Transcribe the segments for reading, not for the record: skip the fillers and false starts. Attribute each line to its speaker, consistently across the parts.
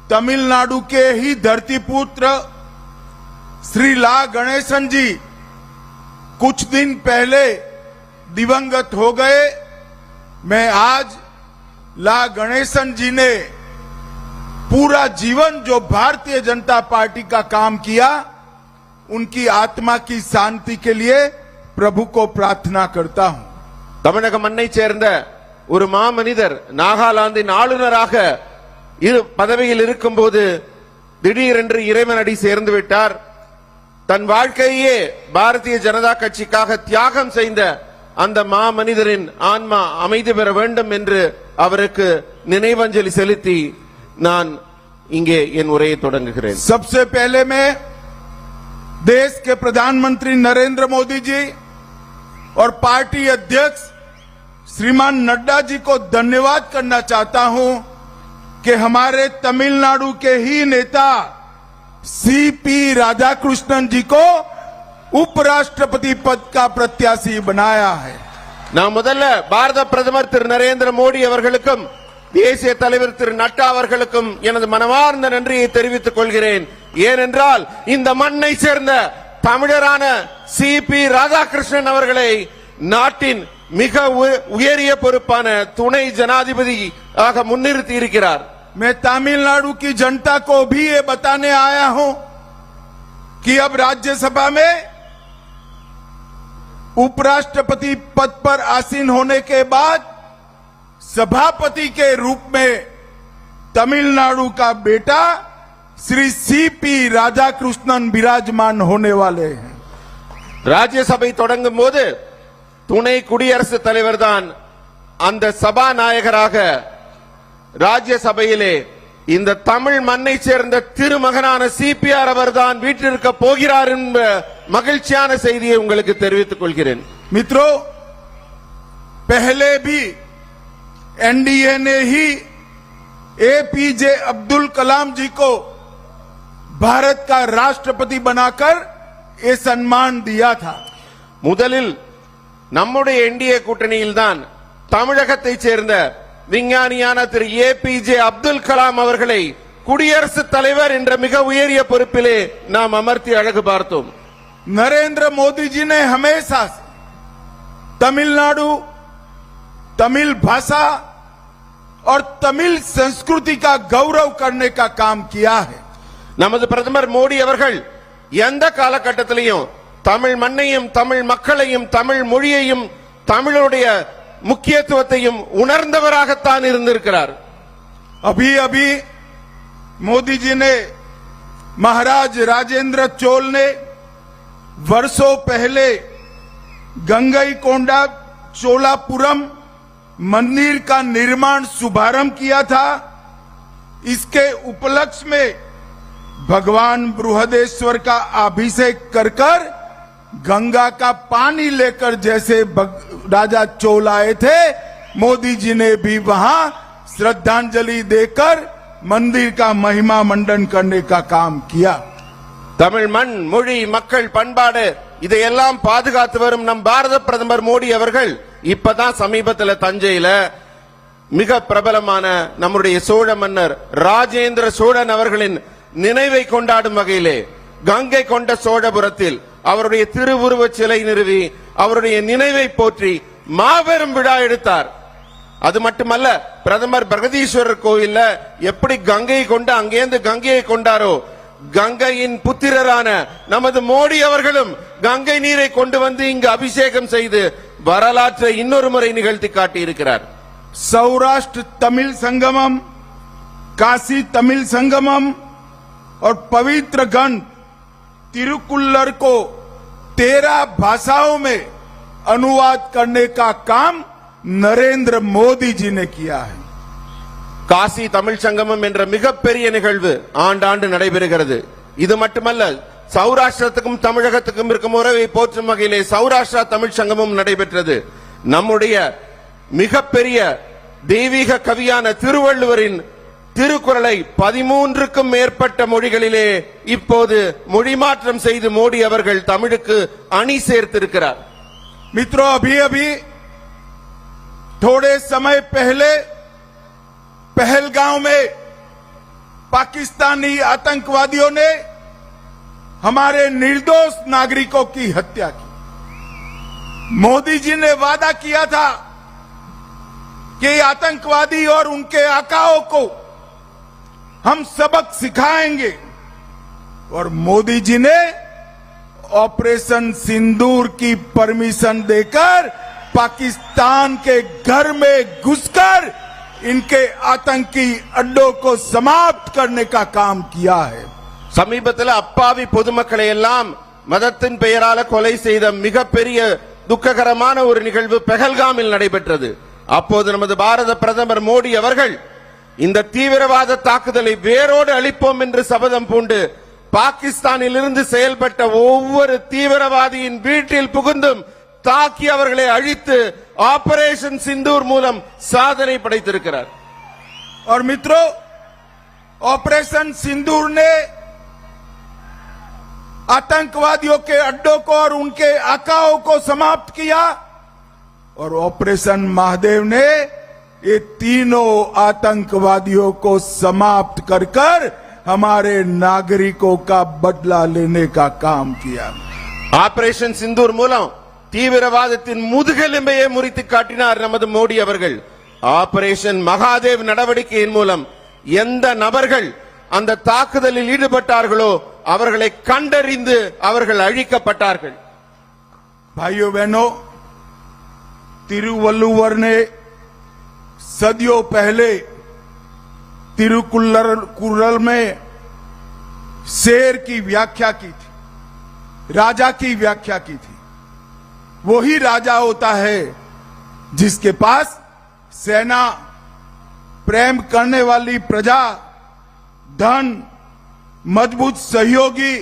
Speaker 1: तमिलनाडु के ही धरतीपुत्र श्री ला गणेशन जी कुछ दिन पहले दिवंगत हो गए। मैं आज ला गणेशन जी ने पूरा जीवन जो भारतीय जनता पार्टी का काम किया, उनकी आत्मा की शांति के लिए प्रभु को प्रार्थना करता हूं।
Speaker 2: தமிழக மண்ணை சேர்ந்த ஒரு மாமனிதர் நாகாலாந்தின் ஆளுநராக பதவியில் இருக்கும்போது திடீரென்று இறைவனடி சேர்ந்து விட்டார். தன் வாழ்க்கையே பாரதிய ஜனதா கட்சிக்காக தியாகம் செய்த அந்த மாமனிதரின் ஆன்மா அமைதி பெற வேண்டும் என்று அவருக்கு நினைவஞ்சலி செலுத்தி நான் இங்கே என் உரையை தொடங்குகிறேன்.
Speaker 1: सबसे पहले मैं देश के प्रधानमंत्री नरेंद्र मोदी जी और पार्टी अध्यक्ष श्रीमान नड्डा जी को धन्यवाद करना चाहता हूं कि हमारे तमिलनाडु के ही नेता सीपी राधाकृष्णन जी को उपराष्ट्रपति पद का प्रत्याशी बनाया है।
Speaker 2: நான் முதல்ல பாரத பிரதமர் திரு நரேந்திர மோடி அவர்களுக்கும் தேசிய தலைவர் திரு நட்டா அவர்களுக்கும் எனது மனமார்ந்த நன்றியை தெரிவித்துக் கொள்கிறேன். ஏனென்றால் இந்த மண்ணை சேர்ந்த தமிழரான சிபி ராதாகிருஷ்ணன் அவர்களை நாட்டின் மிக உயரிய பொறுப்பான துணை ஜனாதிபதி ஆக முன்னிறுத்தி இருக்கிறார்.
Speaker 1: मैं तमिलनाडु की जनता को भी ये बताने आया हूं कि अब राज्यसभा में उपराष्ट्रपति पद पर आसीन होने के बाद सभापति के रूप में तमिलनाडु का बेटा श्री सीपी राधाकृष्णन विराजमान होने वाले हैं।
Speaker 2: राज्यसभा தொடங்கும் போது துணை குடியரசுத் தலைவர் தான் அந்த சபாநாயகராக ராஜ்யசபையிலே இந்த தமிழ் மண்ணை சேர்ந்த திருமகனான சிபிஆர் அவர்தான் வீற்றிருக்க போகிறார் என்ற மகிழ்ச்சியான செய்தியை உங்களுக்கு தெரிவித்துக் கொள்கிறேன்.
Speaker 1: मित्रों, पहले भी एनडीए ने ही एपीजे अब्दुल कलाम जी को भारत का राष्ट्रपति बनाकर ये सम्मान दिया था।
Speaker 2: முதலில் நம்முடைய என்டிஏ கூட்டணியில் தான் தமிழகத்தை சேர்ந்த விஞ்ஞானியான திரு ஏபிஜே அப்துல் கலாம் அவர்களை குடியரசுத் தலைவர் என்ற மிக உயரிய பொறுப்பிலே நாம் அமர்த்தி அழகு பார்த்தோம்.
Speaker 1: नरेंद्र मोदी जी ने हमेशा तमिलनाडु, तमिल भाषा और तमिल संस्कृति का गौरव करने का काम किया है।
Speaker 2: நமது பிரதமர் மோடி அவர்கள் எந்த காலகட்டத்திலையும் தமிழ் மண்ணையும் தமிழ் மக்களையும் தமிழ் மொழியையும் தமிழுடைய முக்கியத்துவத்தையும் உணர்ந்தவராகத்தான் இருந்திருக்கிறார்.
Speaker 1: अभी अभी मोदी जी ने महाराज राजेंद्र चोल ने वर्षों पहले गंगईकोंडा चोलापुरम मंदिर का निर्माण शुभारंभ किया था। इसके उपलक्ष्य में भगवान बृहदेश्वर का अभिषेक कर गंगा का पानी लेकर जैसे राजा चोल आए थे, मोदी जी ने भी वहां श्रद्धांजलि देकर मंदिर का महिमा मंडन करने का काम किया।
Speaker 2: தமிழ் மண், மொழி, மக்கள், பண்பாடு இதையெல்லாம் பாதுகாத்து வரும் நம் பாரத பிரதமர் மோடி அவர்கள் இப்பதான் சமீபத்தில் தஞ்சையில மிக பிரபலமான நம்முடைய சோழ மன்னர் ராஜேந்திர சோழன் அவர்களின் நினைவை கொண்டாடும் வகையிலே கங்கை கொண்ட சோழபுரத்தில் அவருடைய திருவுருவச் சிலை நிறுவி அவருடைய நினைவை போற்றி மாபெரும் விழா எடுத்தார். அது மட்டுமல்ல, பிரதமர் பிரகதீஸ்வரர் கோயில்ல எப்படி கங்கையை கொண்டு அங்கேந்து கங்கையை கொண்டாரோ, கங்கையின் புத்திரரான நமது மோடி அவர்களும் கங்கை நீரை கொண்டு வந்து இங்கு அபிஷேகம் செய்து வரலாற்றை இன்னொரு முறை நிகழ்த்தி காட்டி இருக்கிறார்.
Speaker 1: सौराष्ट्र तमिल संगमम, काशी तमिल संगमम और पवित्र ग्रंथ तिरुकुल्लर को 13 भाषाओं में अनुवाद करने का काम नरेंद्र मोदी जी ने किया है।
Speaker 2: காசி தமிழ் சங்கமம் என்ற மிகப்பெரிய நிகழ்வு ஆண்டாண்டு நடைபெறுகிறது. இது மட்டுமல்ல, சௌராஷ்டிரத்துக்கும் தமிழகத்துக்கும் இருக்கும் உறவை போற்றும் வகையிலே சௌராஷ்டிரா தமிழ் சங்கமம் நடைபெற்றது. நம்முடைய மிகப்பெரிய தெய்வீக கவியான திருவள்ளுவரின் திருக்குறளை 13க்கும் மேற்பட்ட மொழிகளிலே இப்போது மொழி மாற்றம் செய்து மோடி அவர்கள் தமிழுக்கு அணி சேர்த்திருக்கிறார்.
Speaker 1: मित्रों, अभी अभी थोड़े समय पहले पहलगांव में पाकिस्तानी आतंकवादियों ने हमारे निर्दोष नागरिकों की हत्या की। मोदी जी ने वादा किया था कि आतंकवादी और उनके आकाओं को हम सबक सिखाएंगे, और मोदी जी ने ऑपरेशन सिंदूर की परमिशन देकर पाकिस्तान के घर में घुसकर इनके आतंकी अड्डों को समाप्त करने का काम किया है।
Speaker 2: சமீபத்தில் அப்பாவி பொதுமக்களை எல்லாம் மதத்தின் பெயரால கொலை செய்த மிகப்பெரிய துக்ககரமான ஒரு நிகழ்வு பெஹல்காமில் நடைபெற்றது. அப்போது நமது பாரத பிரதமர் மோடி அவர்கள் இந்த தீவிரவாத தாக்குதலை வேரோடு அழிப்போம் என்று சபதம் பூண்டு பாகிஸ்தானில் இருந்து செயல்பட்ட ஒவ்வொரு தீவிரவாதியின் வீட்டில் புகுந்தும் தாக்கி அவர்களை அழித்து ஆபரேஷன் சிந்தூர் மூலம் சாதனை படைத்திருக்கிறார்.
Speaker 1: और मित्रों, ऑपरेशन सिंदूर ने आतंकवादियों के अड्डों को और उनके आकाओं को समाप्त किया, और ऑपरेशन महादेव ने ये तीनों आतंकवादियों को समाप्त कर कर हमारे नागरिकों का बदला लेने का काम किया।
Speaker 2: ஆபரேஷன் சிந்தூர் மூலம் தீவிரவாதத்தின் முதுகெலும்பையே முறித்து காட்டினார் நமது மோடி அவர்கள். ஆபரேஷன் மகாதேவ் நடவடிக்கையின் மூலம் எந்த நபர்கள் அந்த தாக்குதலில் ஈடுபட்டார்களோ அவர்களை கண்டறிந்து அவர்கள் அழிக்கப்பட்டார்கள்.
Speaker 1: भाइयों बहनों, तिरुवल्लुवर ने सदियों पहले तिरुकुल्लर में शेर की व्याख्या की थी, राजा की व्याख्या की थी। वही राजा होता है जिसके पास सेना, प्रेम करने वाली प्रजा, धन, मजबूत सहयोगी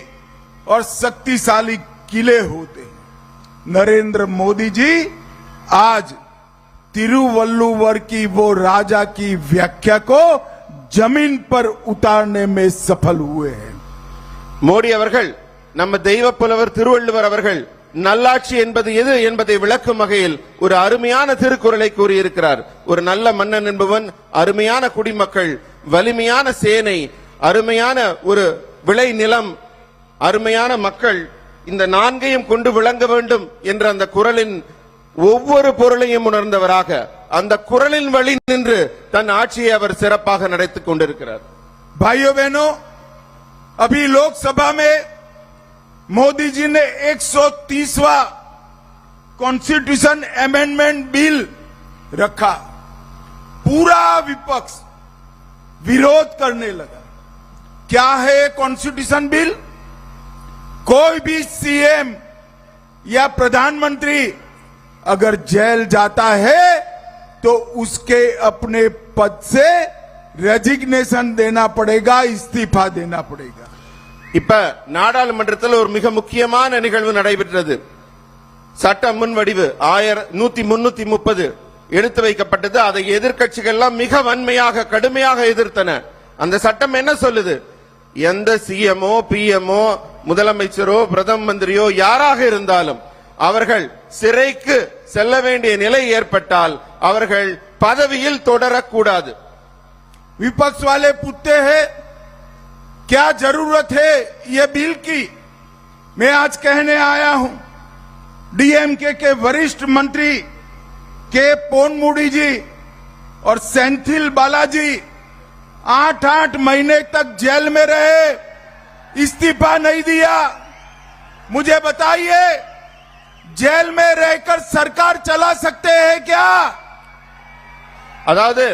Speaker 1: और शक्तिशाली किले होते हैं। नरेंद्र मोदी जी आज तिरुवल्लुवर की वो राजा की व्याख्या को जमीन पर उतारने में सफल हुए हैं।
Speaker 2: மோடி அவர்கள் நம்ம தெய்வ புலவர் திருவள்ளுவர் அவர்கள் நல்லாட்சி என்பது எது என்பதை விளக்கும் வகையில் ஒரு அருமையான திருக்குறளை கூறியிருக்கிறார். ஒரு நல்ல மன்னன் என்பவன் அருமையான குடிமக்கள், வலிமையான சேனை, அருமையான ஒரு விளை நிலம், அருமையான மக்கள், இந்த நான்கையும் கொண்டு விளங்க வேண்டும் என்ற அந்த குறளின் ஒவ்வொரு பொருளையும் உணர்ந்தவராக அந்த குறளின் வழி நின்று தன் ஆட்சியை அவர் சிறப்பாக நடத்திக் கொண்டிருக்கிறார்.
Speaker 1: भाइयों बहनों, अभी लोकसभा में मोदी जी ने 130वां कॉन्स्टिट्यूशन अमेंडमेंट बिल रखा। पूरा विपक्ष विरोध करने लगा। क्या है कॉन्स्टिट्यूशन बिल? कोई भी सीएम या प्रधानमंत्री अगर जेल जाता है तो उसके अपने पद से रेजिग्नेशन देना पड़ेगा, इस्तीफा देना पड़ेगा।
Speaker 2: இப்ப நாடாளுமன்றத்தில் ஒரு மிக முக்கியமான நிகழ்வு நடைபெற்றது. சட்ட முன்வடிவு 1330 எடுத்து வைக்கப்பட்டது. அதை எதிர்க்கட்சிகள் எல்லாம் மிக வன்மையாக கடுமையாக எதிர்த்தன. அந்த சட்டம் என்ன சொல்லுது? எந்த சிஎம்ஓ, பிஎம்ஓ, முதலமைச்சரோ, பிரதம மந்திரியோ யாராக இருந்தாலும் அவர்கள் சிறைக்கு செல்ல வேண்டிய நிலை ஏற்பட்டால் அவர்கள் பதவியில் தொடரக்கூடாது.
Speaker 1: विपक्ष वाले पूछते हैं क्या जरूरत है ये बिल की? मैं आज कहने आया हूं, डीएमके के वरिष्ठ मंत्री के पोनमुडी जी और सेंथिल बालाजी 8-8 महीने तक जेल में रहे, इस्तीफा नहीं दिया। मुझे बताइए, जेल में रहकर सरकार चला सकते हैं क्या?
Speaker 2: அதாவது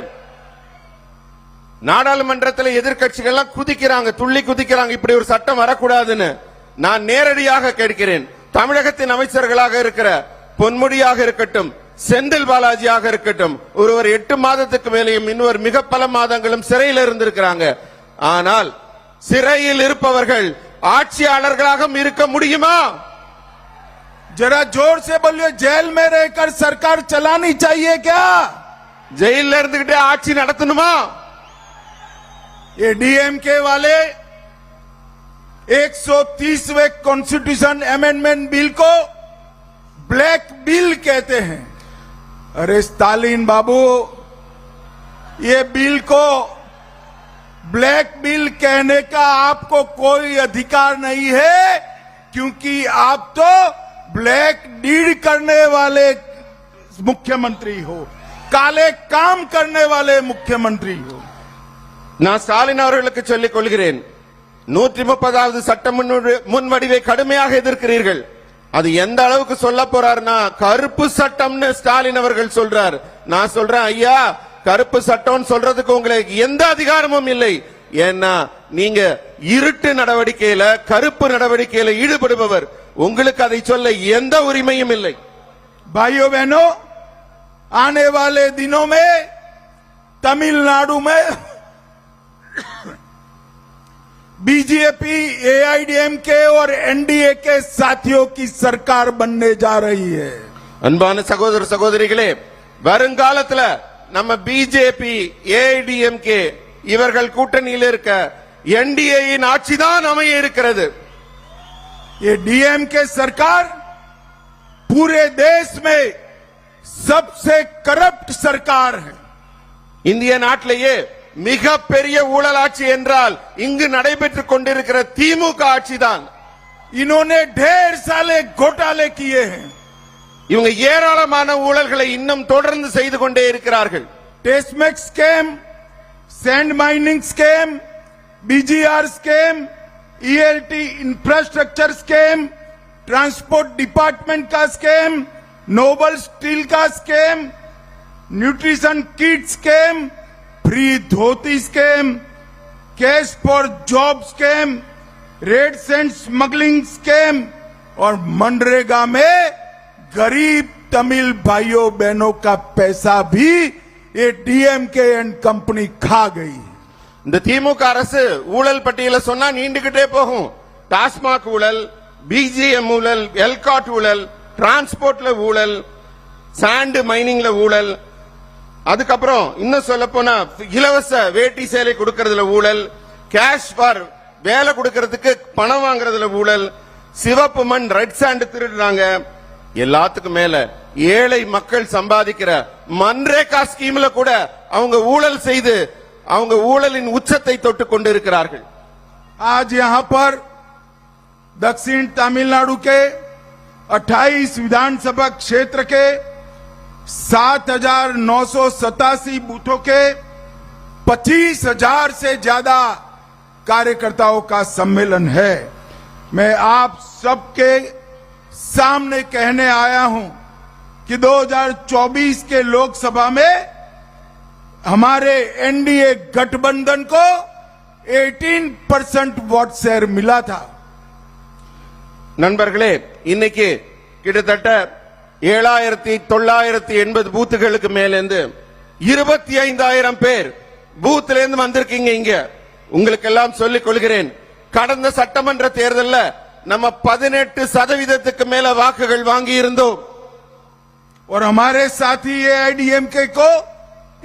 Speaker 2: நாடாளுமன்றத்தில் எதிர்க்கட்சிகள் எல்லாம் குதிக்கிறாங்க, துள்ளி குதிக்கிறாங்க, இப்படி ஒரு சட்டம் வரக்கூடாதுன்னு. நான் நேரடியாக கேட்கிறேன், தமிழகத்தின் அமைச்சர்களாக இருக்கிற பொன்முடியாக இருக்கட்டும், செந்தில் பாலாஜியாக இருக்கட்டும், ஒருவர் 8 மாதத்துக்கு மேலேயும் இன்னொரு மிக பல மாதங்களும் சிறையில் இருந்திருக்கிறாங்க. ஆனால் சிறையில் இருப்பவர்கள் ஆட்சியாளர்களாக இருக்க முடியுமா?
Speaker 1: जरा जोर से बोलिए, जेल में रहकर सरकार चलानी चाहिए क्या?
Speaker 2: ஜெயில இருந்துகிட்டே ஆட்சி நடத்தணுமா?
Speaker 1: ये डीएमके वाले 130वें कॉन्स्टिट्यूशन अमेंडमेंट बिल को ब्लैक बिल कहते हैं। अरे स्टालिन बाबू, ये बिल को ब्लैक बिल कहने का आपको कोई अधिकार नहीं है, क्योंकि आप तो ब्लैक डीड करने वाले मुख्यमंत्री हो, काले काम करने वाले मुख्यमंत्री हो।
Speaker 2: நான் ஸ்டாலின் அவர்களுக்கு சொல்லிக் கொள்கிறேன், 130வது சட்ட முன்வடிவை கடுமையாக எதிர்க்கிறீர்கள். அது எந்த அளவுக்கு சொல்ல போறாருன்னா கருப்பு சட்டம்னு ஸ்டாலின் அவர்கள் சொல்றார். நான் சொல்றேன், ஐயா கருப்பு சட்டம் சொல்றதுக்கு உங்களுக்கு எந்த அதிகாரமும் இல்லை. ஏன்னா நீங்க இருட்டு நடவடிக்கையில கருப்பு நடவடிக்கையில ஈடுபடுபவர், உங்களுக்கு அதை சொல்ல எந்த உரிமையும் இல்லை.
Speaker 1: भाइयों बहनों, आने वाले दिनों में तमिलनाडु में बीजेपी, एआईडीएमके और एनडीए के साथियों की सरकार बनने जा रही है.
Speaker 2: அன்பான சகோதர சகோதரிகளே, வருங்காலத்துல நம்ம பிஜேபி, ஏஐடிஎம்கே இவர்கள் கூட்டணியில் இருக்க என்டிஏயின் ஆட்சிதான் அமைய இருக்கிறது.
Speaker 1: ये डीएमके सरकार पूरे देश में सबसे करप्ट सरकार है.
Speaker 2: இந்திய நாட்டிலேயே மிக பெரிய ஊழல் ஆட்சி என்றால் இங்கு நடைபெற்றுக் கொண்டிருக்கிற திமுக ஆட்சிதான்.
Speaker 1: इन्होंने ढेर सारे घोटाले किए हैं.
Speaker 2: இவங்க ஏராளமான ஊழல்களை இன்னும் தொடர்ந்து செய்து கொண்டே இருக்கிறார்கள்.
Speaker 1: TASMAC scam, sand mining scam, BGR scam, ELT infrastructure scam, transport department का स्कैम, नोबल स्टील का scam, nutrition kit scam, free dhoti scam, cash for job scam, red sand smuggling scam और मनरेगा में गरीब तमिल भाइयों बहनों का पैसा भी ये डीएमके एंड कंपनी खा गई.
Speaker 2: இந்த திமுக அரசு ஊழல் பட்டியல சொன்னா நீண்டுகிட்டே போகும். டாஸ்மாக் ஊழல், பிஜிஎம் ஊழல், எல்காட் ஊழல், டிரான்ஸ்போர்ட்ல ஊழல், சாண்ட் மைனிங்ல ஊழல், அதுக்கப்புறம் இன்னும் சொல்ல போனா இலவச வேட்டி சேலை கொடுக்கறதுல ஊழல், கேஷ் ஃபார் வேலை கொடுக்கறதுக்கு பணம் வாங்குறதுல ஊழல், சிவப்பு மண் ரெட் சாண்ட் திருடுறாங்க. எல்லாத்துக்கும் மேல ஏழை மக்கள் சம்பாதிக்கிற மன்ரேகா ஸ்கீம்ல கூட அவங்க ஊழல் செய்து அவங்க ஊழலின் உச்சத்தை தொட்டு கொண்டிருக்கிறார்கள்.
Speaker 1: आज यहां पर दक्षिण तमिलनाडु के 28 विधानसभा क्षेत्र के 7,987 बूथों के 25,000 से ज्यादा कार्यकर्ताओं का सम्मेलन है. मैं आप सबके सामने कहने आया हूं कि 2024 के लोकसभा में हमारे एनडीए गठबंधन को 18% वोट शेयर मिला था.
Speaker 2: நண்பர்களே, இன்னைக்கு கிட்டத்தட்ட 7,980 பூத்துகளுக்கு மேலிருந்து 25,000 பேர் பூத்துல இருந்து வந்திருக்கீங்க. இங்க உங்களுக்கு எல்லாம் சொல்லிக் கொள்கிறேன், கடந்த சட்டமன்ற தேர்தல்ல நம்ம 18% மேல வாக்குகள் வாங்கி இருந்தோம்.
Speaker 1: और हमारे साथी एआईडीएमके को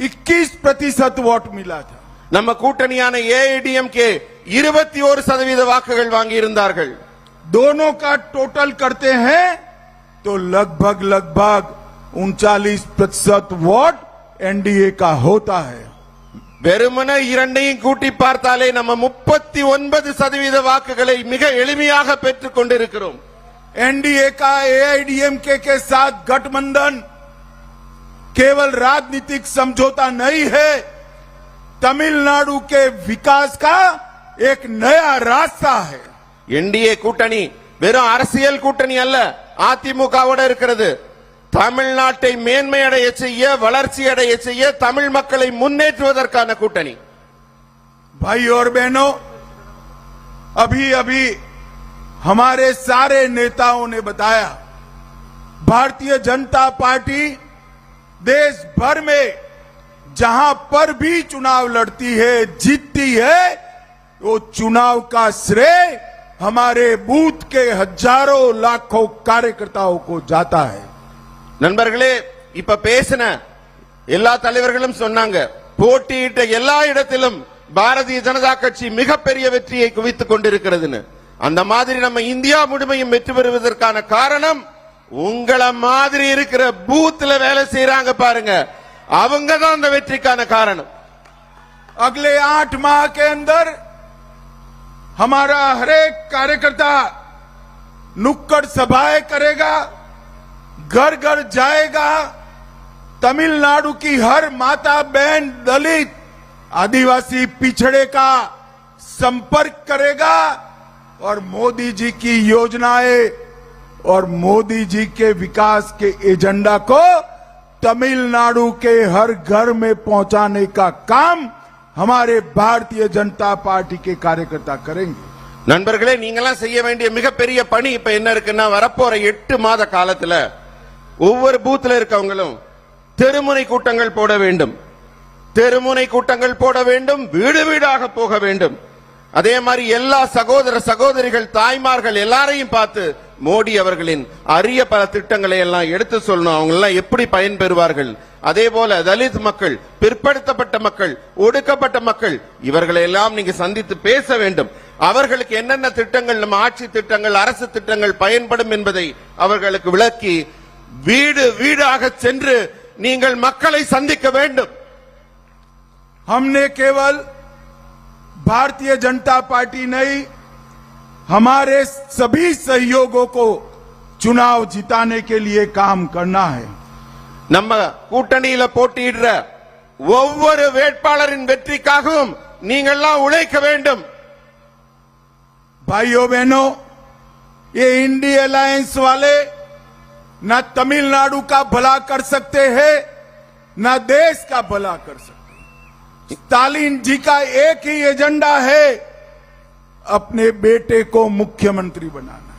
Speaker 1: 21% वोट मिला था.
Speaker 2: நம்ம கூட்டணியான ஏஐடிஎம்கே 21% வாக்குகள் வாங்கி இருந்தார்கள்.
Speaker 1: दोनों का टोटल करते हैं तो लगभग 39% वोट एनडीए का होता है.
Speaker 2: வெறுமனே இரண்டையும் கூட்டி பார்த்தாலே நம்ம 39% வாக்குகளை மிக எளிமையாக பெற்றுக் கொண்டிருக்கிறோம்.
Speaker 1: एनडीए का एआईडीएमके के साथ गठबंधन केवल राजनीतिक समझौता नहीं है, तमिलनाडु के विकास का एक नया रास्ता है.
Speaker 2: என்டிஏ கூட்டணி வெறும் அரசியல் கூட்டணி அல்ல, அதிமுகவோட இருக்கிறது. தமிழ்நாட்டை மேன்மை அடைய செய்ய, வளர்ச்சி அடைய செய்ய, தமிழ் மக்களை முன்னேற்றுவதற்கான கூட்டணி.
Speaker 1: भाई और बहनों, अभी अभी हमारे सारे नेताओं ने बताया, भारतीय जनता पार्टी देश भर में जहां पर भी चुनाव लड़ती है, जीतती है, वो चुनाव का श्रेय हमारे बूथ के हजारों लाखों कार्यकर्ताओं को जाता है.
Speaker 2: நண்பர்களே, இப்ப பேசின எல்லா தலைவர்களும் சொன்னாங்க, போட்டியிட்ட எல்லா இடத்திலும் பாரதிய ஜனதா கட்சி மிகப்பெரிய வெற்றியை குவித்துக் கொண்டிருக்கிறதுன்னு. அந்த மாதிரி நம்ம இந்தியா முழுமையும் வெற்றி பெறுவதற்கான காரணம் உங்களை மாதிரி இருக்கிற பூத்துல வேலை செய்யறாங்க பாருங்க, அவங்க தான் அந்த வெற்றிக்கான காரணம்.
Speaker 1: अगले 8 माह के अंदर हमारा हरेक कार्यकर्ता नुक्कड़ सभाएं करेगा, घर घर जाएगा, तमिलनाडु की हर माता बहन, दलित, आदिवासी पिछड़े का संपर्क करेगा और मोदी जी की योजनाएं और मोदी जी के विकास के एजेंडा को तमिलनाडु के हर घर में पहुंचाने का काम हमारे भारतीय जनता पार्टी के कार्यकर्ता करेंगे.
Speaker 2: நண்பர்களே, நீங்களாம் செய்ய வேண்டிய மிகப்பெரிய பணி இப்ப என்ன இருக்குன்னா, வரப்போற 8 மாத காலத்துல ஒவ்வொரு பூத்துல இருக்கவங்களும் தெருமுனை கூட்டங்கள் போட வேண்டும், தெருமுனை கூட்டங்கள் போட வேண்டும், வீடு வீடாக போக வேண்டும். அதே மாதிரி எல்லா சகோதர சகோதரிகள், தாய்மார்கள் எல்லாரையும் பார்த்து மோடி அவர்களின் அரிய பல திட்டங்களை எல்லாம் எடுத்து சொல்லணும். அவங்க எல்லாம் எப்படி பயன்பெறுவார்கள். அதே போல தலித் மக்கள், பிற்படுத்தப்பட்ட மக்கள், ஒடுக்கப்பட்ட மக்கள், இவர்களை எல்லாம் நீங்க சந்தித்து பேச வேண்டும். அவர்களுக்கு என்னென்ன திட்டங்கள், நம்ம ஆட்சி திட்டங்கள், அரசு திட்டங்கள் பயன்படும் என்பதை அவர்களுக்கு விளக்கி வீடு வீடாக சென்று நீங்கள் மக்களை சந்திக்க வேண்டும்.
Speaker 1: हमने केवल भारतीय जनता पार्टी नहीं, हमारे सभी सहयोगों को चुनाव जिताने के लिए काम करना है.
Speaker 2: நம்ம கூட்டணியில போட்டியிடுற ஒவ்வொரு வேட்பாளரின் வெற்றிக்காகவும் நீங்கள்லாம் உழைக்க வேண்டும்.
Speaker 1: भाइयों बहनों, ये इंडी अलायंस वाले न तमिलनाडु का भला कर सकते हैं, न देश का भला कर सकते. स्टालिन जी का एक ही एजेंडा है, अपने बेटे को मुख्यमंत्री बनाना.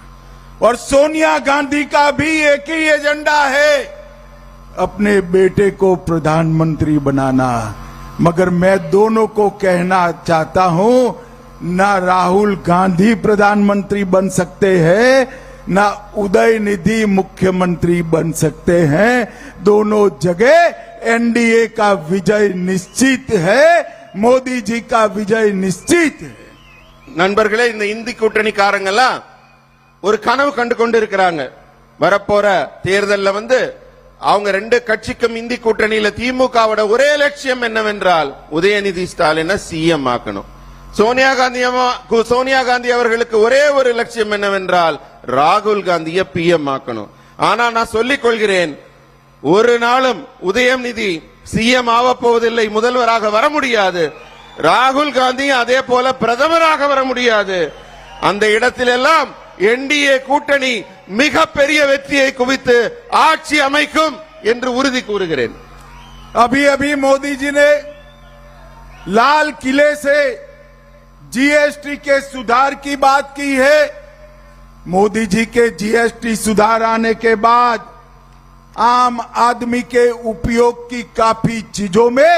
Speaker 1: और सोनिया गांधी का भी एक ही एजेंडा है, अपने बेटे को प्रधानमंत्री बनाना. मगर मैं दोनों को कहना चाहता हूं, ना राहुल गांधी प्रधानमंत्री बन सकते हैं, ना उदयनिधि मुख्यमंत्री बन सकते हैं. दोनों जगह एनडीए का विजय निश्चित है, मोदी जी का विजय निश्चित है.
Speaker 2: நண்பர்களே, இந்த இந்தி கூட்டணிக்காரங்கெல்லாம் ஒரு கனவு கண்டு கொண்டு இருக்கிறாங்க. வரப்போற தேர்தல்ல அவங்க ரெண்டு கட்சிக்கும் இந்தி கூட்டணியில திமுகவோட ஒரே லட்சியம் என்னவென்றால் உதயநிதி ஸ்டாலினை சிஎம் ஆக்கணும். சோனியா காந்தி அவர்களுக்கு ஒரே ஒரு லட்சியம் என்னவென்றால் ராகுல் காந்தியை பிஎம் ஆக்கணும். ஆனா நான் சொல்லிக் கொள்கிறேன், ஒரு நாளும் உதயநிதி சிஎம் ஆக போவதில்லை, முதல்வராக வர முடியாது. ராகுல் காந்தி அதே போல பிரதமராக வர முடியாது. அந்த இடத்திலெல்லாம் என்டிஏ கூட்டணி மிகப்பெரிய வெற்றியை குவித்து ஆட்சி அமைக்கும் என்று உறுதி கூறுகிறேன்.
Speaker 1: अभी अभी मोदी जी ने लाल किले से जीएसटी के सुधार की बात की है. मोदी जी के जीएसटी सुधार आने के बाद आम आदमी के उपयोग की काफी चीजों में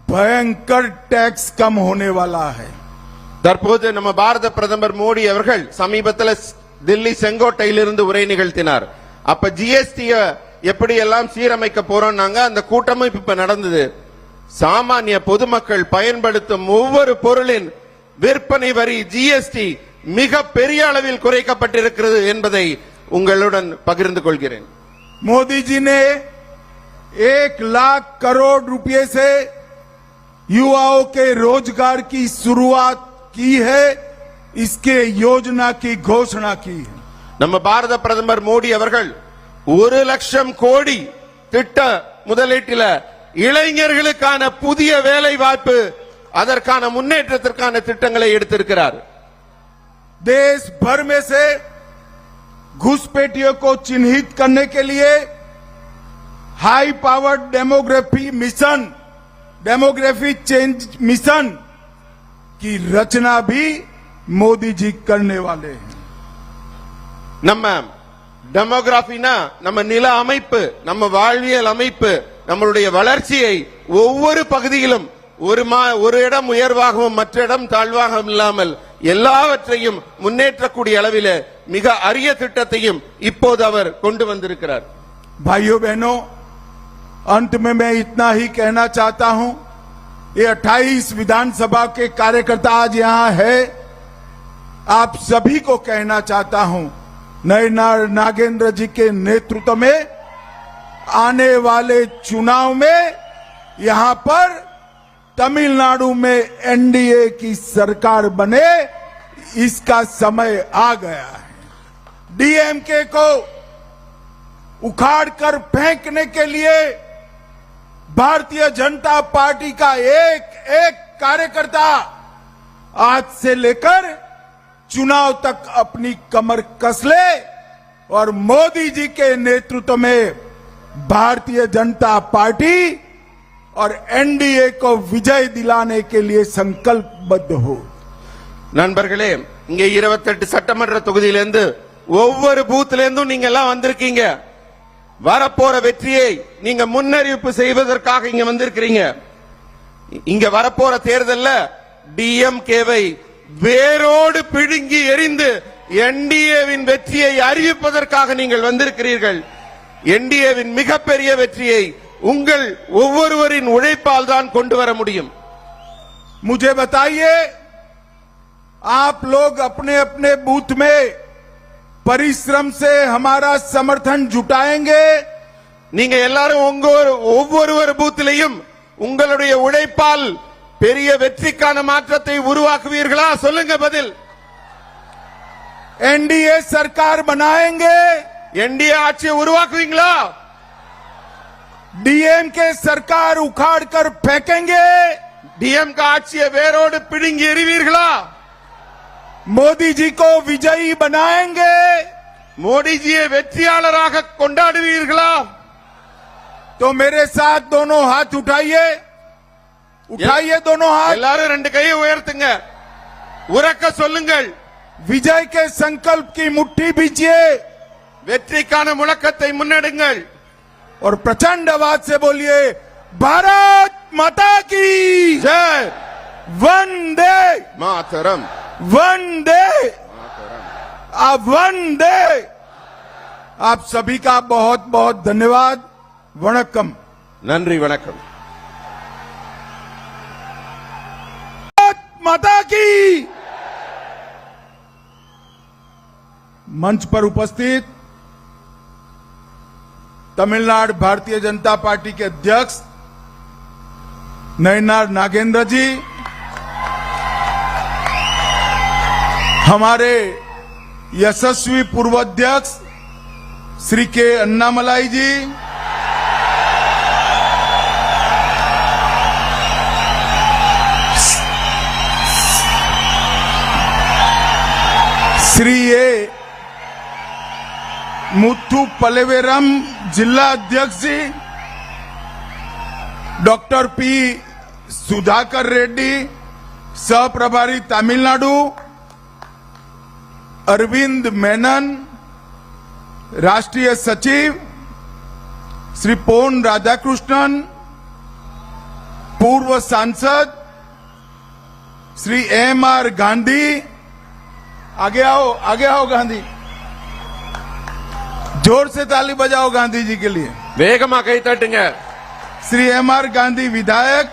Speaker 1: भयंकर टैक्स कम होने वाला है.
Speaker 2: தற்போது நம்ம பாரத பிரதமர் மோடி அவர்கள் சமீபத்தில் தில்லி செங்கோட்டையிலிருந்து உரை நிகழ்த்தினார். அப்ப ஜிஎஸ்டி எப்படி எல்லாம் சீரமைக்க போறோம்னாங்க. அந்த கூட்டமும் இப்ப நடந்தது. சாமானிய பொதுமக்கள் பயன்படுத்தும் ஒவ்வொரு பொருளின் விற்பனை வரி ஜிஎஸ்டி மிக பெரிய அளவில் குறைக்கப்பட்டிருக்கிறது என்பதை உங்களுடன் பகிர்ந்து கொள்கிறேன்.
Speaker 1: मोदी जी ने 1 लाख करोड़ रुपए से युवाओं के रोजगार की शुरुआत की है. इसके योजना की घोषणा की है.
Speaker 2: நம்ம பாரத பிரதமர் மோடி அவர்கள் 1 லட்சம் கோடி திட்ட முதலீட்டில இளைஞர்களுக்கான புதிய வேலை வாய்ப்பு, அதற்கான முன்னேற்றத்திற்கான திட்டங்களை எடுத்திருக்கிறார்.
Speaker 1: देश भर में से घुसपैठियों को चिन्हित करने के लिए high power demography change mission की रचना भी मोदी जी करने वाले हैं.
Speaker 2: நம்ம டெமோகிராஃபினா நம்ம நில அமைப்பு, நம்ம வாழ்வியல் அமைப்பு, நம்மளுடைய வளர்ச்சியை ஒவ்வொரு பகுதியிலும் ஒரு இடம் உயர்வாகவும் மற்ற இடம் தாழ்வாகவும் இல்லாமல் எல்லாவற்றையும் முன்னேற்றக்கூடிய அளவில் மிக அரிய திட்டத்தையும் இப்போது அவர் கொண்டு வந்திருக்கிறார்.
Speaker 1: भाइयों बहनों, अंत में मैं इतना ही कहना चाहता हूं, ये 28 विधानसभा के कार्यकर्ता आज यहां है. आप सभी को कहना चाहता हूं, नयनार नागेंद्र जी के नेतृत्व में आने वाले चुनाव में यहां पर तमिलनाडु में एनडीए की सरकार बने, इसका समय आ गया है। डीएमके को उखाड़कर फेंकने के लिए भारतीय जनता पार्टी का एक एक कार्यकर्ता आज से लेकर चुनाव तक अपनी कमर कस ले और मोदी जी के नेतृत्व में भारतीय जनता पार्टी और एनडीए को विजय दिलाने के लिए संकल्पबद्ध हो।
Speaker 2: நண்பர்களே, இங்க 28 சட்டமன்ற தொகுதியிலிருந்து ஒவ்வொரு பூத்ல இருந்தும் நீங்க எல்லாம் வந்திருக்கீங்க. வரப்போற வெற்றியை நீங்க முன்னறிவிப்பு செய்வதற்காக இங்க வந்திருக்கிறீங்க. இங்க வரப்போற தேர்தல்ல டிஎம்கேவை வேரோடு பிடுங்கி எறிந்து என்டிஏவின் வெற்றியை அறிவிப்பதற்காக நீங்கள் வந்திருக்கிறீர்கள். என்டிஏவின் மிகப்பெரிய வெற்றியை உங்கள் ஒவ்வொருவரின் உழைப்பால் தான் கொண்டு வர முடியும்.
Speaker 1: मुझे बताइए, आप लोग अपने अपने बूथ में परिश्रम से हमारा समर्थन जुटाएंगे?
Speaker 2: நீங்க எல்லாரும் உங்க ஒவ்வொரு பூத்திலையும் உங்களுடைய உழைப்பால் பெரிய வெற்றிக்கான மாற்றத்தை உருவாக்குவீர்களா? சொல்லுங்க பதில்.
Speaker 1: एनडीए सरकार बनाएंगे?
Speaker 2: என்டிஏ ஆட்சியை உருவாக்குவீங்களா?
Speaker 1: डीएमके सरकार उखाड़कर फेंकेंगे?
Speaker 2: டிஎம்கே ஆட்சியை வேரோடு பிடுங்கி எறிவீர்களா?
Speaker 1: मोदी जी को विजयी बनाएंगे?
Speaker 2: மோடிஜியை வெற்றியாளராக கொண்டாடுவீர்களா?
Speaker 1: तो मेरे साथ दोनों हाथ उठाइए, उठाइए दोनों हाथ,
Speaker 2: எல்லாரும் ரெண்டு கையை உயர்த்துங்க, உரக்க சொல்லுங்கள்.
Speaker 1: विजय के संकल्प की मुट्ठी बीजिए
Speaker 2: வெற்றிக்கான முழக்கத்தை முன்னெடுங்கள்.
Speaker 1: और प्रचंड आवाज से बोलिए, भारत माता की
Speaker 2: ஜெய்
Speaker 1: वंदे
Speaker 2: மாதரம்,
Speaker 1: वंदे वंदे। आप सभी का बहुत बहुत धन्यवाद। वणक्कम।
Speaker 2: நன்றி, வணக்கம்.
Speaker 1: भारत माता की। मंच पर उपस्थित तमिलनाडु भारतीय जनता पार्टी के अध्यक्ष नयनार नागेंद्र जी, हमारे यशस्वी पूर्व अध्यक्ष श्री के अन्नामलाई जी, श्री ए मुथु पलेवेरम जिला अध्यक्ष जी, डॉक्टर पी सुधाकर रेड्डी सह प्रभारी तमिलनाडु, अरविंद मेनन राष्ट्रीय सचिव, श्री पोन राधाकृष्णन पूर्व सांसद, श्री एम.आर. गांधी, आगे आओ गांधी, जोर से ताली बजाओ गांधी जी के लिए।
Speaker 2: வேகமா கை தட்டுங்க.
Speaker 1: श्री एम.आर. गांधी विधायक,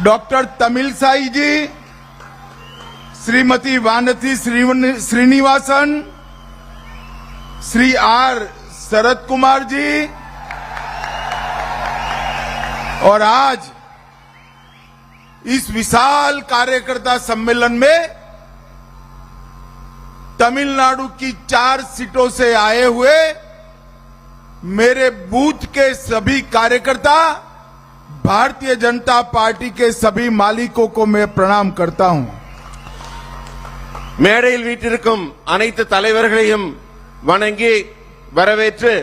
Speaker 1: डॉक्टर तमिलसाई जी, श्रीमती वानथी श्रीनिवासन, श्री आर. शरद कुमार जी, और आज इस विशाल कार्यकर्ता सम्मेलन में तमिलनाडु की 4 सीटों से आए हुए मेरे बूथ के सभी कार्यकर्ता, भारतीय जनता पार्टी के सभी मालिकों को मैं प्रणाम करता हूं।
Speaker 2: மேடையில் வீட்டிற்கும் அனைத்து தலைவர்களையும் வணங்கி வரவேற்று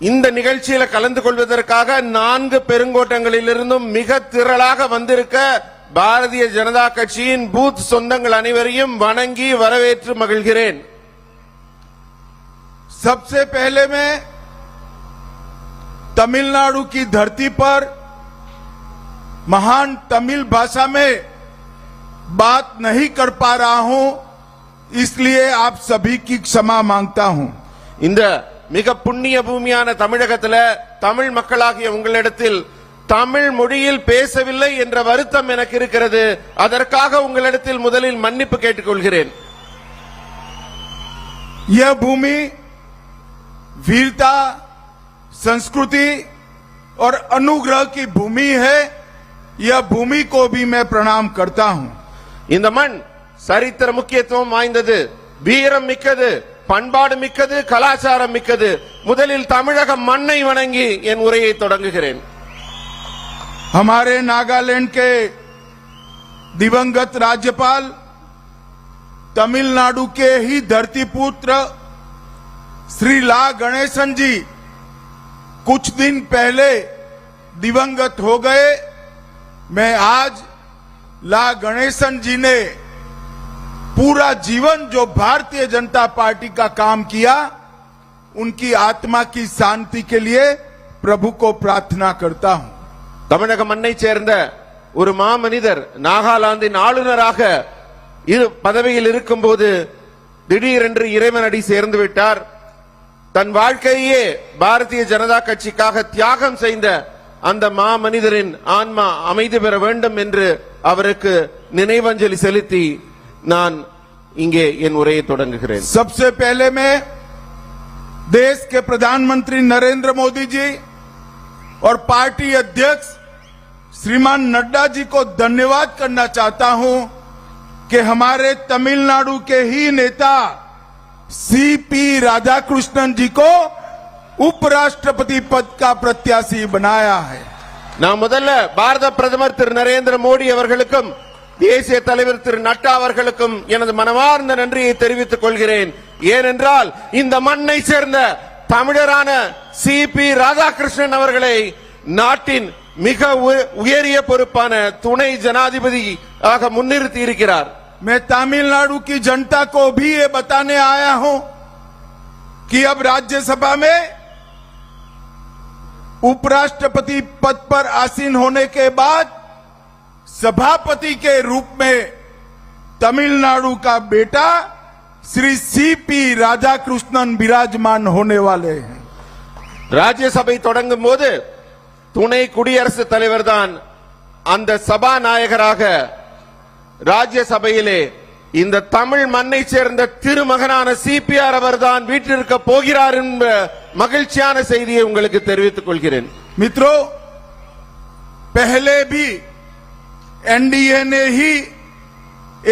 Speaker 2: இந்த நிகழ்ச்சியில கலந்து கொள்வதற்காக 4 பெருங்கோட்டங்களிலிருந்தும் மிக திரளாக வந்திருக்க பாரதிய ஜனதா கட்சியின் பூத் சொந்தங்கள் அனைவரையும் வணங்கி வரவேற்று மகிழ்கிறேன்.
Speaker 1: सबसे पहले मैं तमिलनाडु की धरती पर महान तमिल भाषा में बात नहीं कर पा रहा हूं, इसलिए आप सभी की क्षमा मांगता हूं।
Speaker 2: இந்த மிக புண்ணிய பூமியான தமிழகத்துல தமிழ் மக்களாகிய உங்களிடத்தில் தமிழ் மொழியில் பேசவில்லை என்ற வருத்தம் எனக்கு இருக்கிறது. அதற்காக உங்களிடத்தில் முதலில் மன்னிப்பு கேட்டுக்கொள்கிறேன்.
Speaker 1: यह भूमि वीरता, संस्कृति और अनुग्रह की भूमि है। यह भूमि को भी मैं प्रणाम करता हूं।
Speaker 2: இந்த மண் சரித்திர முக்கியத்துவம் வாய்ந்தது, வீரம் மிக்கது, பண்பாடு மிக்கது, கலாச்சாரம் மிக்கது. முதலில் தமிழக மண்ணை வணங்கி என் உரையை தொடங்குகிறேன்.
Speaker 1: हमारे नागालैंड के दिवंगत राज्यपाल, तमिलनाडु के ही धरतीपुत्र श्री ला गणेशन जी कुछ दिन पहले दिवंगत हो गए। मैं आज ला गणेशन जी ने पूरा जीवन जो भारतीय जनता पार्टी का काम किया, उनकी आत्मा की शांति के लिए प्रभु को प्रार्थना करता हूं।
Speaker 2: தமிழக மண்ணை சேர்ந்த ஒரு மாமனிதர் நாகாலாந்தின் ஆளுநராக பதவியில் இருக்கும்போது திடீரென்று இறைவனடி சேர்ந்து விட்டார். தன் வாழ்க்கையே பாரதிய ஜனதா கட்சிக்காக தியாகம் செய்த அந்த மாமனிதரின் ஆன்மா அமைதி பெற வேண்டும் என்று அவருக்கு நினைவஞ்சலி செலுத்தி நான் இங்கே என் உரையை தொடங்குகிறேன்.
Speaker 1: सबसे पहले मैं देश के प्रधानमंत्री नरेंद्र मोदी जी और पार्टी अध्यक्ष श्रीमान नड्डा जी को धन्यवाद करना चाहता हूं कि हमारे तमिलनाडु के ही नेता सीपी राधाकृष्णन जी को उपराष्ट्रपति पद का प्रत्याशी बनाया है।
Speaker 2: நான் முதல்ல பாரத பிரதமர் திரு நரேந்திர மோடி அவர்களுக்கும் தேசிய தலைவர் திரு நட்டா அவர்களுக்கும் எனது மனமார்ந்த நன்றியை தெரிவித்துக் கொள்கிறேன். ஏனென்றால் இந்த மண்ணை சேர்ந்த தமிழரான சிபி ராதாகிருஷ்ணன் அவர்களை நாட்டின் மிக உயரிய பொறுப்பான துணை ஜனாதிபதி ஆக முன்னிறுத்தி இருக்கிறார்.
Speaker 1: मैं तमिलनाडु की जनता को भी ये बताने आया हूं कि अब राज्यसभा में उपराष्ट्रपति पद पर आसीन होने के बाद सभापति के रूप में तमिलनाडु का बेटा श्री सीपी राधाकृष्णन विराजमान होने वाले हैं।
Speaker 2: राज्यसभा தொடங்கும் போது துணை குடியரசுத் தலைவர் தான் அந்த சபாநாயகராக ராஜ்யசபையிலே இந்த தமிழ் மண்ணை சேர்ந்த திருமகனான சிபிஆர் அவர்தான் வீட்டிற்கு போகிறார் என்ற மகிழ்ச்சியான செய்தியை உங்களுக்கு தெரிவித்துக் கொள்கிறேன்.
Speaker 1: मित्रों, पहले भी एनडीए ने ही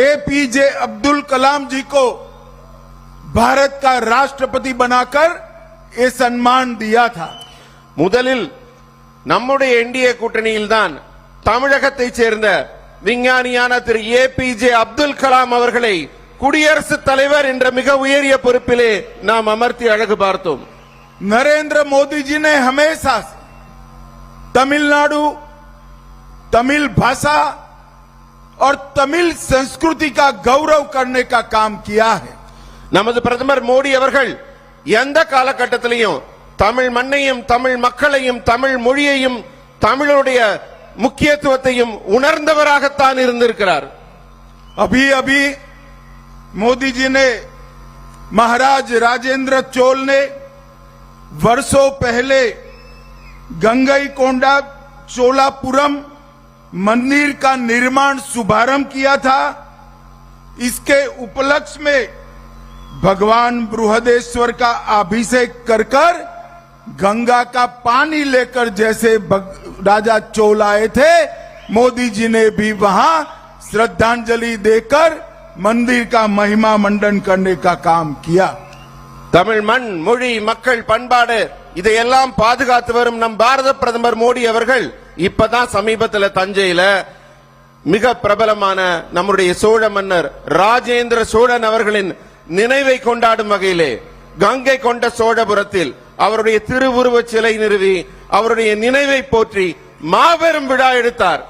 Speaker 1: एपीजे अब्दुल कलाम जी को भारत का राष्ट्रपति बनाकर ये सम्मान दिया था।
Speaker 2: முதலில் நம்முடைய என்டிஏ கூட்டணியில் தான் தமிழகத்தை சேர்ந்த விஞ்ஞானியான திரு ஏபிஜே அப்துல் கலாம் அவர்களை குடியரசுத் தலைவர் என்ற மிக உயரிய பொறுப்பிலே நாம் அமர்த்தி அழகு பார்த்தோம்.
Speaker 1: नरेंद्र मोदी जी ने हमेशा तमिलनाडु, तमिल भाषा और तमिल संस्कृति का गौरव करने का काम किया है।
Speaker 2: நமது பிரதமர் மோடி அவர்கள் எந்த காலகட்டத்திலையும் தமிழ் மண்ணையும் தமிழ் மக்களையும் தமிழ் மொழியையும் தமிழுடைய முக்கியத்துவத்தையும் உணர்ந்தவராகத்தான் இருந்திருக்கிறார்.
Speaker 1: अभी अभी मोदी जी ने महाराज राजेंद्र चोल ने वर्षों पहले गंगईकोंडा चोलापुरम मंदिर का निर्माण शुभारंभ किया था। इसके उपलक्ष्य में भगवान बृहदेश्वर का अभिषेक कर गंगा का पानी लेकर जैसे राजा चोल आए थे, मोदी जी ने भी वहां श्रद्धांजलि देकर मंदिर का महिमा मंडन करने का काम किया।
Speaker 2: தமிழ் மண், மொழி, மக்கள், பண்பாடு இதையெல்லாம் பாதுகாத்து வரும் நம் பாரத பிரதமர் மோடி அவர்கள் இப்பதான் சமீபத்தில் தஞ்சையில மிக பிரபலமான நம்முடைய சோழ மன்னர் ராஜேந்திர சோழன் அவர்களின் நினைவை கொண்டாடும் வகையிலே கங்கை கொண்ட சோழபுரத்தில் அவருடைய திருவுருவச் சிலை நிறுவி அவருடைய நினைவை போற்றி மாபெரும் விழா எடுத்தார்.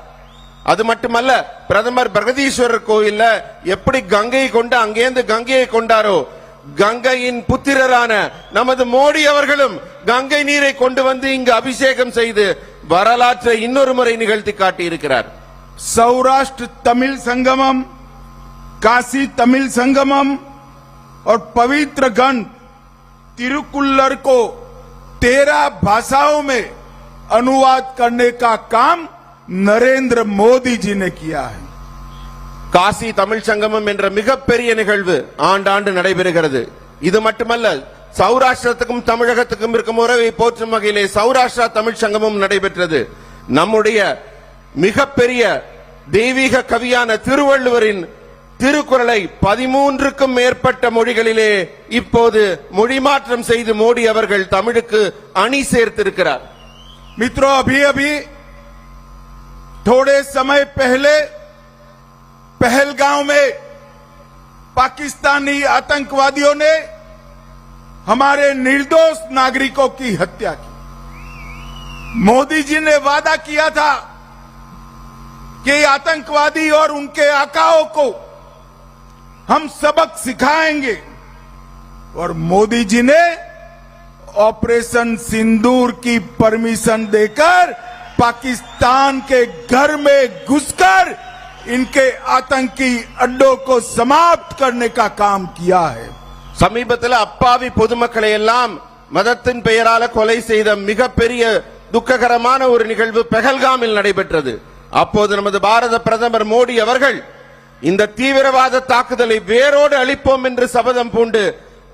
Speaker 2: அது மட்டுமல்ல, பிரதமர் பிரகதீஸ்வரர் கோயில்ல எப்படி கங்கையை கொண்டு அங்கேந்து கங்கையை கொண்டாரோ, கங்கையின் புத்திரரான நமது மோடி அவர்களும் கங்கை நீரை கொண்டு வந்து இங்கு அபிஷேகம் செய்து வரலாற்றை இன்னொரு முறை நிகழ்த்தி காட்டியிருக்கிறார்.
Speaker 1: सौराष्ट्र तमिल संगमम, काशी तमिल संगमम और पवित्र गंध तिरुकुल्लर को 13 भाषाओं में अनुवाद करने का काम नरेंद्र मोदी जी ने किया है। காசி தமிழ் சங்கமம் என்ற மிகப்பெரிய நிகழ்வு ஆண்டாண்டு நடைபெறுகிறது. இது மட்டுமல்ல,
Speaker 2: சௌராஷ்டிரத்துக்கும் தமிழகத்துக்கும் இருக்கும் உறவை போற்றும் வகையிலே சௌராஷ்டிரா தமிழ் சங்கமும் நடைபெற்றது. நம்முடைய மிகப்பெரிய தெய்வீக கவியான திருவள்ளுவரின் திருக்குறளை 13க்கும் மேற்பட்ட மொழிகளிலே இப்போது மொழி மாற்றம் செய்து மோடி அவர்கள் தமிழுக்கு அணி சேர்த்திருக்கிறார்.
Speaker 1: मित्रों, अभी अभी थोड़े समय पहले पहलगांव में पाकिस्तानी आतंकवादियों ने हमारे निर्दोष नागरिकों की हत्या की। मोदी जी ने वादा किया था कि आतंकवादी और उनके आकाओं को हम सबक सिखाएंगे, और मोदी जी ने ऑपरेशन सिंदूर की परमिशन देकर पाकिस्तान के घर में घुसकर इनके आतंकी अड्डों को समाप्त करने का काम किया है.
Speaker 2: சமீபத்தில் அப்பாவி பொதுமக்களை எல்லாம் மதத்தின் பெயரால கொலை செய்த மிகப்பெரிய துக்ககரமான ஒரு நிகழ்வு பெஹல்காமில் நடைபெற்றது. அப்போது நமது பாரத பிரதமர் மோடி அவர்கள் இந்த தீவிரவாத தாக்குதலை வேரோடு அழிப்போம் என்று சபதம் பூண்டு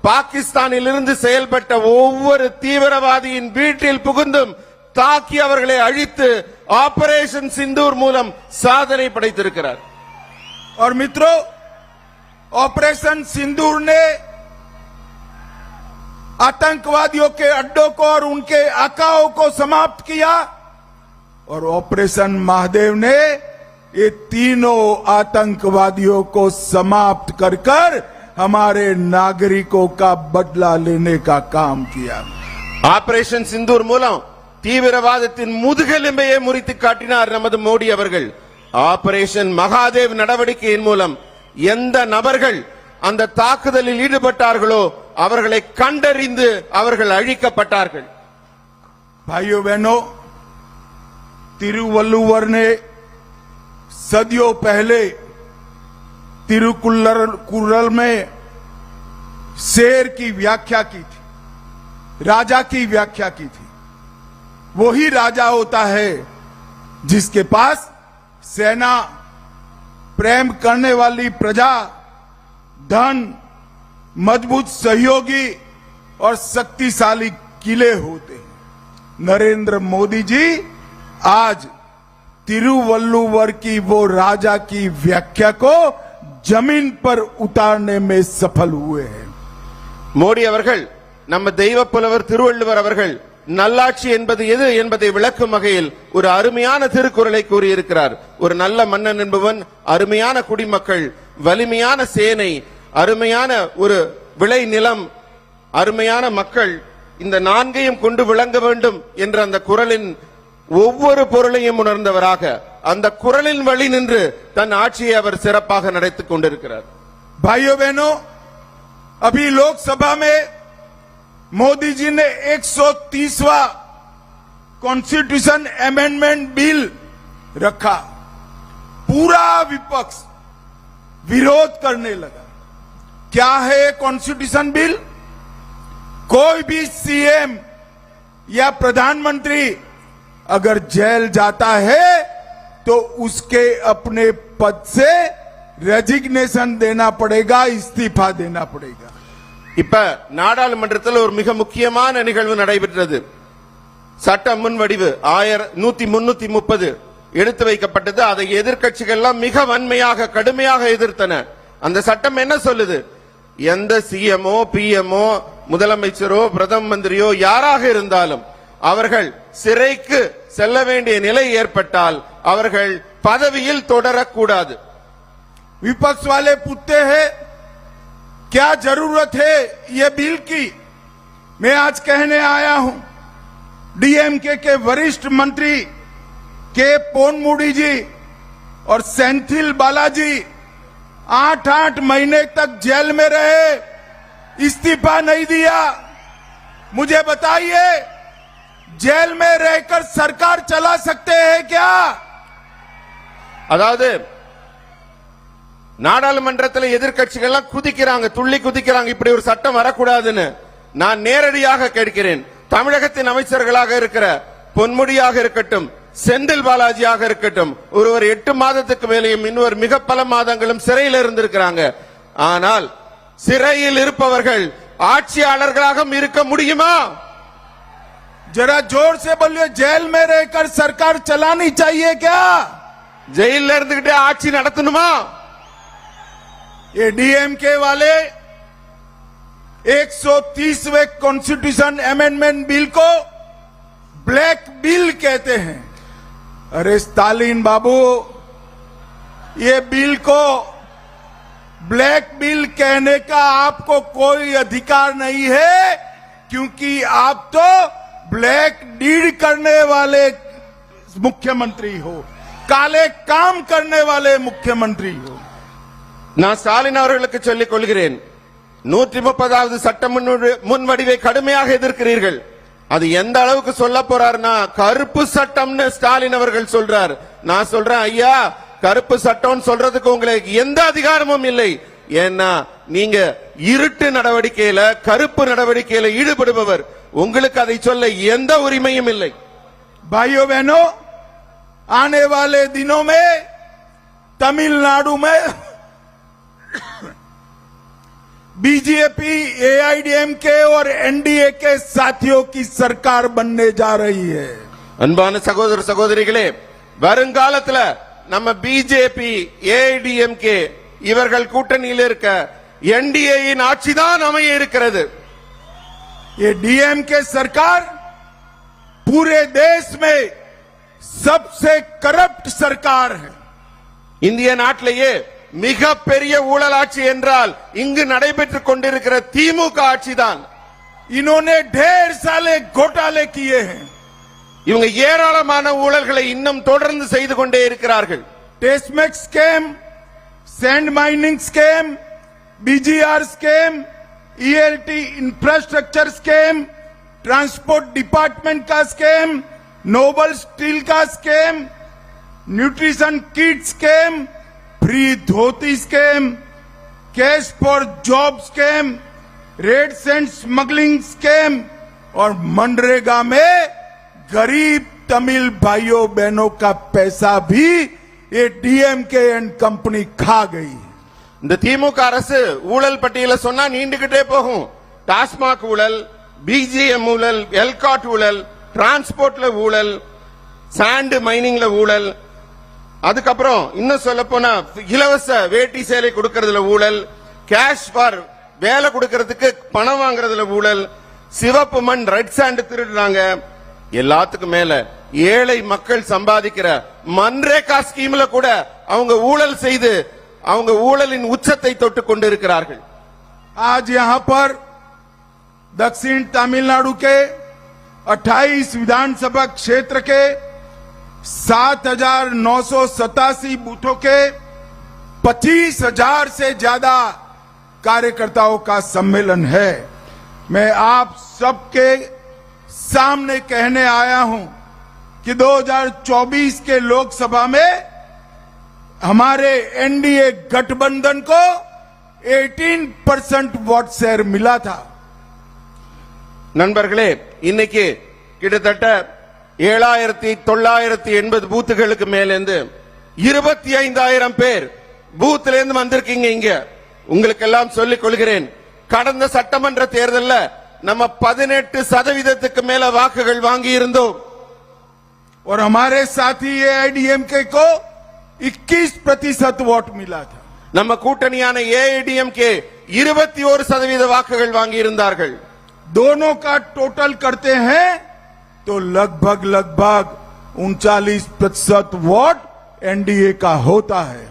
Speaker 2: பாகிஸ்தானில் இருந்து செயல்பட்ட ஒவ்வொரு தீவிரவாதியின் வீட்டில் புகுந்தும் தாக்கி அவர்களை அழித்து ஆபரேஷன் சிந்தூர் மூலம் சாதனை படைத்திருக்கிறார்.
Speaker 1: और मित्रों, ऑपरेशन सिंदूर ने आतंकवादियों के अड्डों को और उनके आकाओं को समाप्त किया, और ऑपरेशन महादेव ने ये तीनों आतंकवादियों को समाप्त कर कर हमारे नागरिकों का बदला लेने का काम किया.
Speaker 2: ஆபரேஷன் சிந்தூர் மூலம் தீவிரவாதத்தின் முதுகெலும்பையே முறித்து காட்டினார் நமது மோடி அவர்கள். ஆபரேஷன் மகாதேவ் நடவடிக்கையின் மூலம் எந்த நபர்கள் அந்த தாக்குதலில் ஈடுபட்டார்களோ அவர்களை கண்டறிந்து அவர்கள் अழிக்கப்பட்டார்கள்.
Speaker 1: भाइयों बहनों, तिरुवल्लुवर ने सदियों पहले तिरुकुल्लर में शेर की व्याख्या की थी, राजा की व्याख्या की थी. वही राजा होता है जिसके पास सेना, प्रेम करने वाली प्रजा, धन, मजबूत सहयोगी और शक्तिशाली किले होते हैं. नरेंद्र मोदी जी आज तिरुवल्लुवर की वो राजा की व्याख्या को जमीन पर उतारने में सफल हुए हैं.
Speaker 2: மோடி அவர்கள் நம்ம தெய்வ புலவர் திருவள்ளுவர் அவர்கள் நல்லாட்சி என்பது எது என்பதை விளக்கும் வகையில் ஒரு அருமையான திருக்குறளை கூறியிருக்கிறார். ஒரு நல்ல மன்னன் என்பவன் அருமையான குடிமக்கள், வலிமையான சேனை, அருமையான ஒரு விளை நிலம், அருமையான மக்கள், இந்த நான்கையும் கொண்டு விளங்க வேண்டும் என்ற அந்த குறளின் ஒவ்வொரு பொருளையும் உணர்ந்தவராக அந்த குறளின் வழி நின்று தன் ஆட்சியை அவர் சிறப்பாக நடத்திக் கொண்டிருக்கிறார்.
Speaker 1: भाइयों बहनों, अभी लोकसभा में मोदी जी ने 130वां कॉन्स्टिट्यूशन अमेंडमेंट बिल रखा. पूरा विपक्ष विरोध करने लगा. क्या है कॉन्स्टिट्यूशन बिल? कोई भी सीएम या प्रधानमंत्री अगर जेल जाता है तो उसके अपने पद से रेजिग्नेशन देना पड़ेगा, इस्तीफा देना पड़ेगा.
Speaker 2: இப்ப நாடாளுமன்றத்தில் ஒரு மிக முக்கியமான நிகழ்வு நடைபெற்றது. சட்ட முன்வடிவு 1330 எடுத்து வைக்கப்பட்டது. அதை எதிர்க்கட்சிகள் எல்லாம் மிக வன்மையாக கடுமையாக எதிர்த்தன. அந்த சட்டம் என்ன சொல்லுது? எந்த சிஎம்ஓ, பிஎம்ஓ, முதலமைச்சரோ, பிரதம மந்திரியோ யாராக இருந்தாலும் அவர்கள் சிறைக்கு செல்ல வேண்டிய நிலை ஏற்பட்டால் அவர்கள் பதவியில் தொடரக்கூடாது.
Speaker 1: विपक्ष वाले पूछते हैं क्या जरूरत है ये बिल की? मैं आज कहने आया हूं, डीएमके के वरिष्ठ मंत्री के पोनमुडी जी और सेंथिल बालाजी 8-8 महीने तक जेल में रहे, इस्तीफा नहीं दिया. मुझे बताइए, जेल में रहकर सरकार चला सकते हैं क्या?
Speaker 2: அதாவது நாடாளுமன்றத்தில் எதிர்க்கட்சிகள் எல்லாம் குதிக்கிறாங்க, துள்ளி குதிக்கிறாங்க, இப்படி ஒரு சட்டம் வரக்கூடாதுன்னு. நான் நேரடியாக கேட்கிறேன், தமிழகத்தின் அமைச்சர்களாக இருக்கிற பொன்முடியாக இருக்கட்டும், செந்தில் பாலாஜியாக இருக்கட்டும், ஒருவர் 8 மாதத்துக்கு மேலேயும் இன்னொரு மிக பல மாதங்களும் சிறையில் இருந்திருக்கிறாங்க. ஆனால் சிறையில் இருப்பவர்கள் ஆட்சியாளர்களாக இருக்க முடியுமா?
Speaker 1: जरा जोर से बोलिए, जेल में रहकर सरकार चलानी चाहिए क्या?
Speaker 2: ஜெயில இருந்துகிட்டே ஆட்சி நடத்தணுமா?
Speaker 1: ये डीएमके वाले 130वें कॉन्स्टिट्यूशन अमेंडमेंट बिल को ब्लैक बिल कहते हैं। अरे स्टालिन बाबू, ये बिल को ब्लैक बिल कहने का आपको कोई अधिकार नहीं है, क्योंकि आप तो ब्लैक डीड करने वाले मुख्यमंत्री हो, काले काम करने वाले मुख्यमंत्री हो।
Speaker 2: நான் ஸ்டாலின் அவர்களுக்கு சொல்லிக் கொள்கிறேன், 130வது சட்ட முன்வடிவை கடுமையாக எதிர்க்கிறீர்கள். அது எந்த அளவுக்கு சொல்ல போறாருன்னா, கருப்பு சட்டம்னு ஸ்டாலின் அவர்கள் சொல்றார். நான் சொல்றேன், ஐயா, கருப்பு சட்டம் சொல்றதுக்கு உங்களுக்கு எந்த அதிகாரமும் இல்லை. ஏன்னா நீங்க இருட்டு நடவடிக்கையில, கருப்பு நடவடிக்கையில ஈடுபடுபவர். உங்களுக்கு அதை சொல்ல எந்த உரிமையும் இல்லை.
Speaker 1: भाइयों बहनों, आने वाले दिनों में तमिलनाडु में बीजेपी, एआईडीएमके और एनडीए के साथियों की सरकार बनने जा रही है।
Speaker 2: அன்பான சகோதர சகோதரிகளே, வருங்காலத்துல நம்ம பிஜேபி, ஏஐடிஎம்கே இவர்கள் கூட்டணியில் இருக்க என்டிஏயின் ஆட்சிதான் அமைய இருக்கிறது.
Speaker 1: ये डीएमके सरकार पूरे देश में सबसे करप्ट सरकार है।
Speaker 2: இந்திய நாட்டிலேயே மிக பெரிய ஊழலாட்சி என்றால் இங்கு நடைபெற்றுக் கொண்டிருக்கிற திமுக ஆட்சிதான்.
Speaker 1: इन्होंने ढेर सारे घोटाले किए हैं।
Speaker 2: இவங்க ஏராளமான ஊழல்களை இன்னும் தொடர்ந்து செய்து கொண்டே இருக்கிறார்கள்.
Speaker 1: TASMAC scam, sand mining scam, BGR scam, ELT infrastructure scam, transport department का स्कैम, नोबल स्टील का scam, nutrition kit scam, free dhoti scam, cash for job scam, red sand smuggling scam और मनरेगा में गरीब तमिल भाइयों बहनों का पैसा भी ये डीएमके एंड कंपनी खा गई।
Speaker 2: இந்த திமுக அரசு ஊழல் பட்டியல சொன்னா நீண்டுகிட்டே போகும். டாஸ்மாக் ஊழல், பிஜிஎம் ஊழல், எல்காட் ஊழல், டிரான்ஸ்போர்ட்ல ஊழல், சாண்ட் மைனிங்ல ஊழல், அதுக்கப்புறம் இன்னும் சொல்ல போனா இலவச வேட்டி சேலை கொடுக்கறதுல ஊழல், கேஷ் ஃபார் வேலை கொடுக்கறதுக்கு பணம் வாங்குறதுல ஊழல், சிவப்பு மண் ரெட் சாண்ட் திருடுறாங்க. எல்லாத்துக்கும் மேல ஏழை மக்கள் சம்பாதிக்கிற மன்ரேகா ஸ்கீம்ல கூட அவங்க ஊழல் செய்து அவங்க ஊழலின் உச்சத்தை தொட்டு கொண்டிருக்கிறார்கள்.
Speaker 1: आज यहां पर दक्षिण तमिलनाडु के 28 विधानसभा क्षेत्र के 7,987 बूथों के 25,000 से ज्यादा कार्यकर्ताओं का सम्मेलन है। मैं आप सबके सामने कहने आया हूं कि 2024 के लोकसभा में हमारे एनडीए गठबंधन को 18% वोट शेयर मिला था।
Speaker 2: நண்பர்களே, இன்னைக்கு கிட்டத்தட்ட 7,980 பூத்துகளுக்கு மேலிருந்து 25,000 பேர் பூத்துல இருந்து வந்திருக்கீங்க. இங்க உங்களுக்கு எல்லாம் சொல்லிக் கொள்கிறேன், கடந்த சட்டமன்ற தேர்தல்ல நம்ம 18% மேல வாக்குகள் வாங்கி இருந்தோம்.
Speaker 1: और हमारे साथी एआईडीएमके को 21% वोट मिला था।
Speaker 2: நம்ம கூட்டணியான ஏஐடிஎம்கே 21% வாக்குகள் வாங்கி இருந்தார்கள்.
Speaker 1: दोनों का टोटल करते हैं तो लगभग 39% वोट एनडीए का होता है।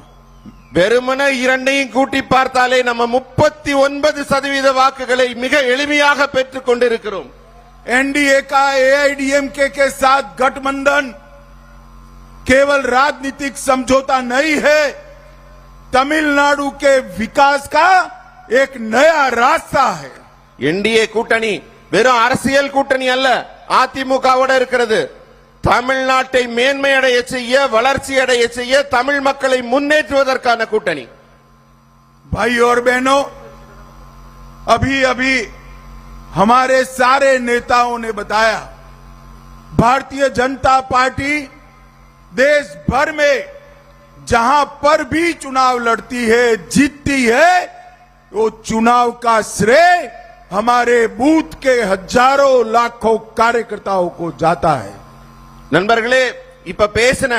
Speaker 2: வெறுமனே இரண்டையும் கூட்டி பார்த்தாலே நம்ம 39% வாக்குகளை மிக எளிமையாக பெற்றுக் கொண்டிருக்கிறோம்.
Speaker 1: एनडीए का एआईडीएमके के साथ गठबंधन केवल राजनीतिक समझौता नहीं है, तमिलनाडु के विकास का एक नया रास्ता है।
Speaker 2: என்டிஏ கூட்டணி வெறும் அரசியல் கூட்டணி அல்ல, அதிமுகவோட இருக்கிறது. தமிழ்நாட்டை மேன்மையடைய செய்ய, வளர்ச்சி அடைய செய்ய, தமிழ் மக்களை முன்னேற்றுவதற்கான கூட்டணி.
Speaker 1: भाई और बहनों, अभी अभी हमारे सारे नेताओं ने बताया, भारतीय जनता पार्टी देश भर में जहां पर भी चुनाव लड़ती है, जीतती है, वो चुनाव का श्रेय हमारे बूथ के हजारों लाखों कार्यकर्ताओं को जाता है।
Speaker 2: நண்பர்களே, இப்ப பேசின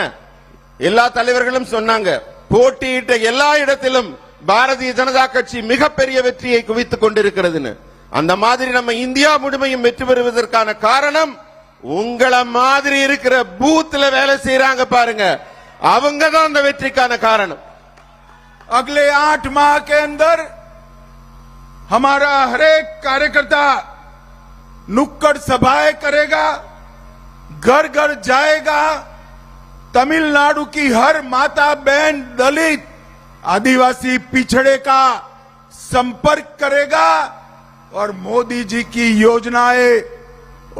Speaker 2: எல்லா தலைவர்களும் சொன்னாங்க, போட்டியிட்ட எல்லா இடத்திலும் பாரதிய ஜனதா கட்சி மிகப்பெரிய வெற்றியை குவித்துக் கொண்டிருக்கிறதுன்னு. அந்த மாதிரி நம்ம இந்தியா முழுமையும் வெற்றி பெறுவதற்கான காரணம் உங்கள மாதிரி இருக்கிற பூத்ல வேலை செய்யறாங்க பாருங்க, அவங்க தான் அந்த வெற்றிக்கான காரணம்.
Speaker 1: अगले 8 माह के अंदर हमारा हर एक कार्यकर्ता नुक्कड़ सभाएं करेगा, घर घर जाएगा, तमिलनाडु की हर माता बहन, दलित, आदिवासी पिछड़े का संपर्क करेगा और मोदी जी की योजनाएं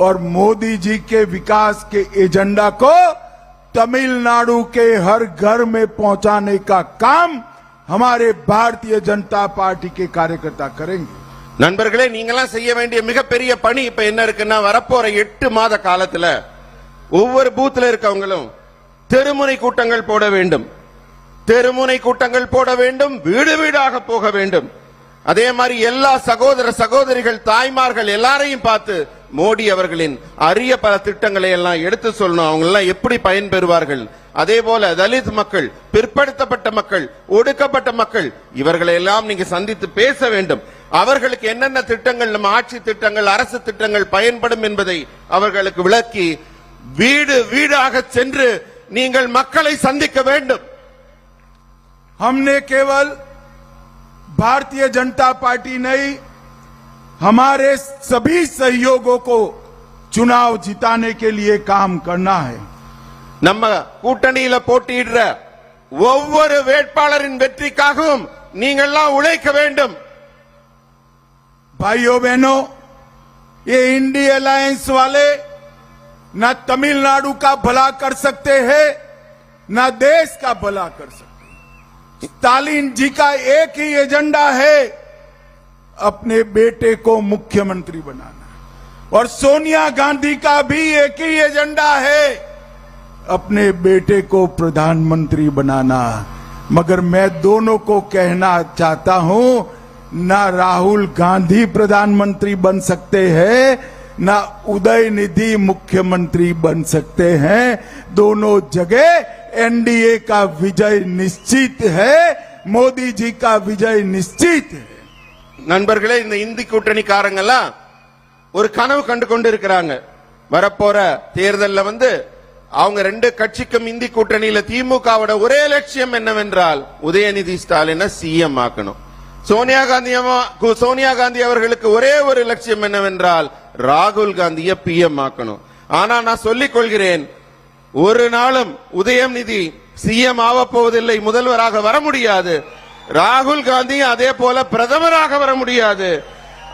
Speaker 1: और मोदी जी के विकास के एजेंडा को तमिलनाडु के हर घर में पहुंचाने का काम हमारे भारतीय जनता पार्टी के कार्यकर्ता करेंगे।
Speaker 2: நண்பர்களே, நீங்களாம் செய்ய வேண்டிய மிகப்பெரிய பணி இப்ப என்ன இருக்குன்னா, வரப்போற 8 மாத காலத்துல ஒவ்வொரு பூத்துல இருக்கவங்களும் தெருமுனை கூட்டங்கள் போட வேண்டும், தெருமுனை கூட்டங்கள் போட வேண்டும், வீடு வீடாக போக வேண்டும். அதே மாதிரி எல்லா சகோதர சகோதரிகள், தாய்மார்கள் எல்லாரையும் பார்த்து மோடி அவர்களின் அரிய பல திட்டங்களை எல்லாம் எடுத்து சொல்லணும். அவங்க எல்லாம் எப்படி பயன்பெறுவார்கள். அதே போல தலித் மக்கள், பிற்படுத்தப்பட்ட மக்கள், ஒடுக்கப்பட்ட மக்கள், இவர்களை எல்லாம் நீங்க சந்தித்து பேச வேண்டும். அவர்களுக்கு என்னென்ன திட்டங்கள், நம்ம ஆட்சி திட்டங்கள், அரசு திட்டங்கள் பயன்படும் என்பதை அவர்களுக்கு விளக்கி வீடு வீடாக சென்று நீங்கள் மக்களை சந்திக்க வேண்டும்.
Speaker 1: हमने केवल भारतीय जनता पार्टी नहीं, हमारे सभी सहयोगों को चुनाव जिताने के लिए काम करना है।
Speaker 2: நம்ம கூட்டணியில போட்டியிடுற ஒவ்வொரு வேட்பாளரின் வெற்றிக்காகவும் நீங்கள்லாம் உழைக்க வேண்டும்.
Speaker 1: भाइयों बहनों, ये इंडी अलायंस वाले न तमिलनाडु का भला कर सकते हैं, न देश का भला कर सकते। स्टालिन जी का एक ही एजेंडा है, अपने बेटे को मुख्यमंत्री बनाना, और सोनिया गांधी का भी एक ही एजेंडा है, अपने बेटे को प्रधानमंत्री बनाना। मगर मैं दोनों को कहना चाहता हूं, ना राहुल गांधी प्रधानमंत्री बन सकते हैं, ना उदयनिधि मुख्यमंत्री बन सकते हैं। दोनों जगह एनडीए का विजय निश्चित है, मोदी जी का विजय निश्चित है।
Speaker 2: நண்பர்களே, இந்த இந்தி கூட்டணிக்காரங்கெல்லாம் ஒரு கனவு கண்டு கொண்டு இருக்கிறாங்க. வரப்போற தேர்தல்ல அவங்க ரெண்டு கட்சிக்கும் இந்தி கூட்டணியில திமுகவோட ஒரே லட்சியம் என்னவென்றால் உதயநிதி ஸ்டாலினை சிஎம் ஆக்கணும். சோனியா காந்தி அவர்களுக்கு ஒரே ஒரு லட்சியம் என்னவென்றால் ராகுல் காந்தியை பிஎம் ஆக்கணும். ஆனா நான் சொல்லிக் கொள்கிறேன், ஒரு நாளும் உதயநிதி சிஎம் ஆக போவதில்லை, முதல்வராக வர முடியாது. ராகுல் காந்தி அதே போல பிரதமராக வர முடியாது.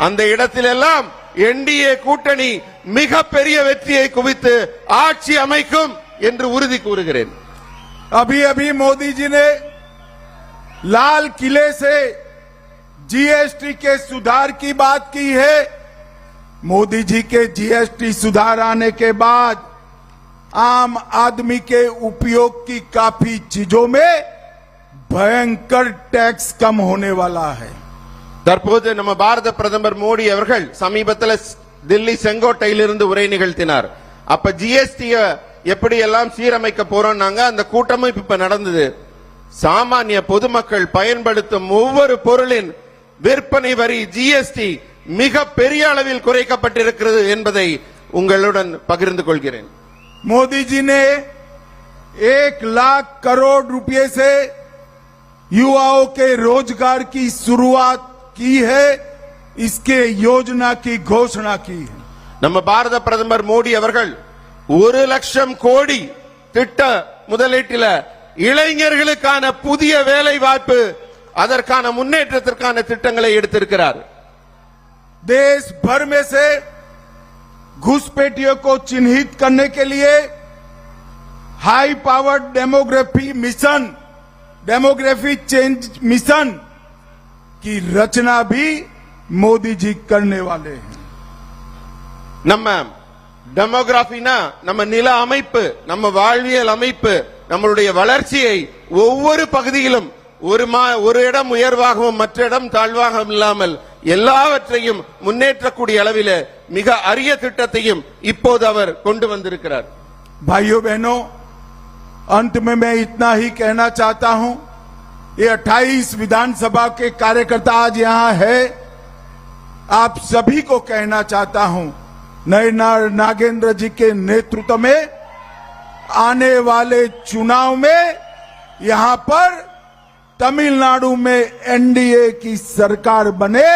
Speaker 2: அந்த இடத்திலெல்லாம் என்டிஏ கூட்டணி மிகப்பெரிய வெற்றியை குவித்து ஆட்சி அமைக்கும் என்று உறுதி கூறுகிறேன்.
Speaker 1: अभी अभी मोदी जी ने लाल किले से जीएसटी के सुधार की बात की है। मोदी जी के जीएसटी सुधार आने के बाद आम आदमी के उपयोग की काफी चीजों में भयंकर टैक्स कम होने वाला है।
Speaker 2: தற்போது நம்ம பாரத பிரதமர் மோடி அவர்கள் சமீபத்தில் தில்லி செங்கோட்டையிலிருந்து உரை நிகழ்த்தினார். அப்ப ஜிஎஸ்டி எப்படி எல்லாம் சீரமைக்க போறோம்னாங்க. அந்த கூட்டமும் இப்ப நடந்தது. சாமானிய பொதுமக்கள் பயன்படுத்தும் ஒவ்வொரு பொருளின் விற்பனை வரி ஜிஎஸ்டி மிக பெரிய அளவில் குறைக்கப்பட்டிருக்கிறது என்பதை உங்களுடன் பகிர்ந்து கொள்கிறேன்.
Speaker 1: मोदी जी ने 1 लाख करोड़ रुपए से युवाओं के रोजगार की शुरुआत की है, इसके योजना की घोषणा की है।
Speaker 2: நம்ம பாரத பிரதமர் மோடி அவர்கள் 1 லட்சம் கோடி திட்ட முதலீட்டில இளைஞர்களுக்கான புதிய வேலை வாய்ப்பு, அதற்கான முன்னேற்றத்திற்கான திட்டங்களை எடுத்திருக்கிறார்.
Speaker 1: देश भर में से घुसपैठियों को चिन्हित करने के लिए high powered demography change mission की रचना भी मोदी जी करने वाले हैं।
Speaker 2: நம்ம டெமோகிராஃபினா நம்ம நில அமைப்பு, நம்ம வாழ்வியல் அமைப்பு, நம்மளுடைய வளர்ச்சியை ஒவ்வொரு பகுதியிலும் ஒரு இடம் உயர்வாகவும் மற்ற இடம் தாழ்வாகவும் இல்லாமல் எல்லாவற்றையும் முன்னேற்றக்கூடிய அளவில் மிக அரிய திட்டத்தையும் இப்போது அவர் கொண்டு வந்திருக்கிறார்.
Speaker 1: भाइयों बहनों, अंत में मैं इतना ही कहना चाहता हूं, ये 28 विधानसभा के कार्यकर्ता आज यहां है, आप सभी को कहना चाहता हूं, नयनार नागेंद्र जी के नेतृत्व में आने वाले चुनाव में यहां पर तमिलनाडु में एनडीए की सरकार बने,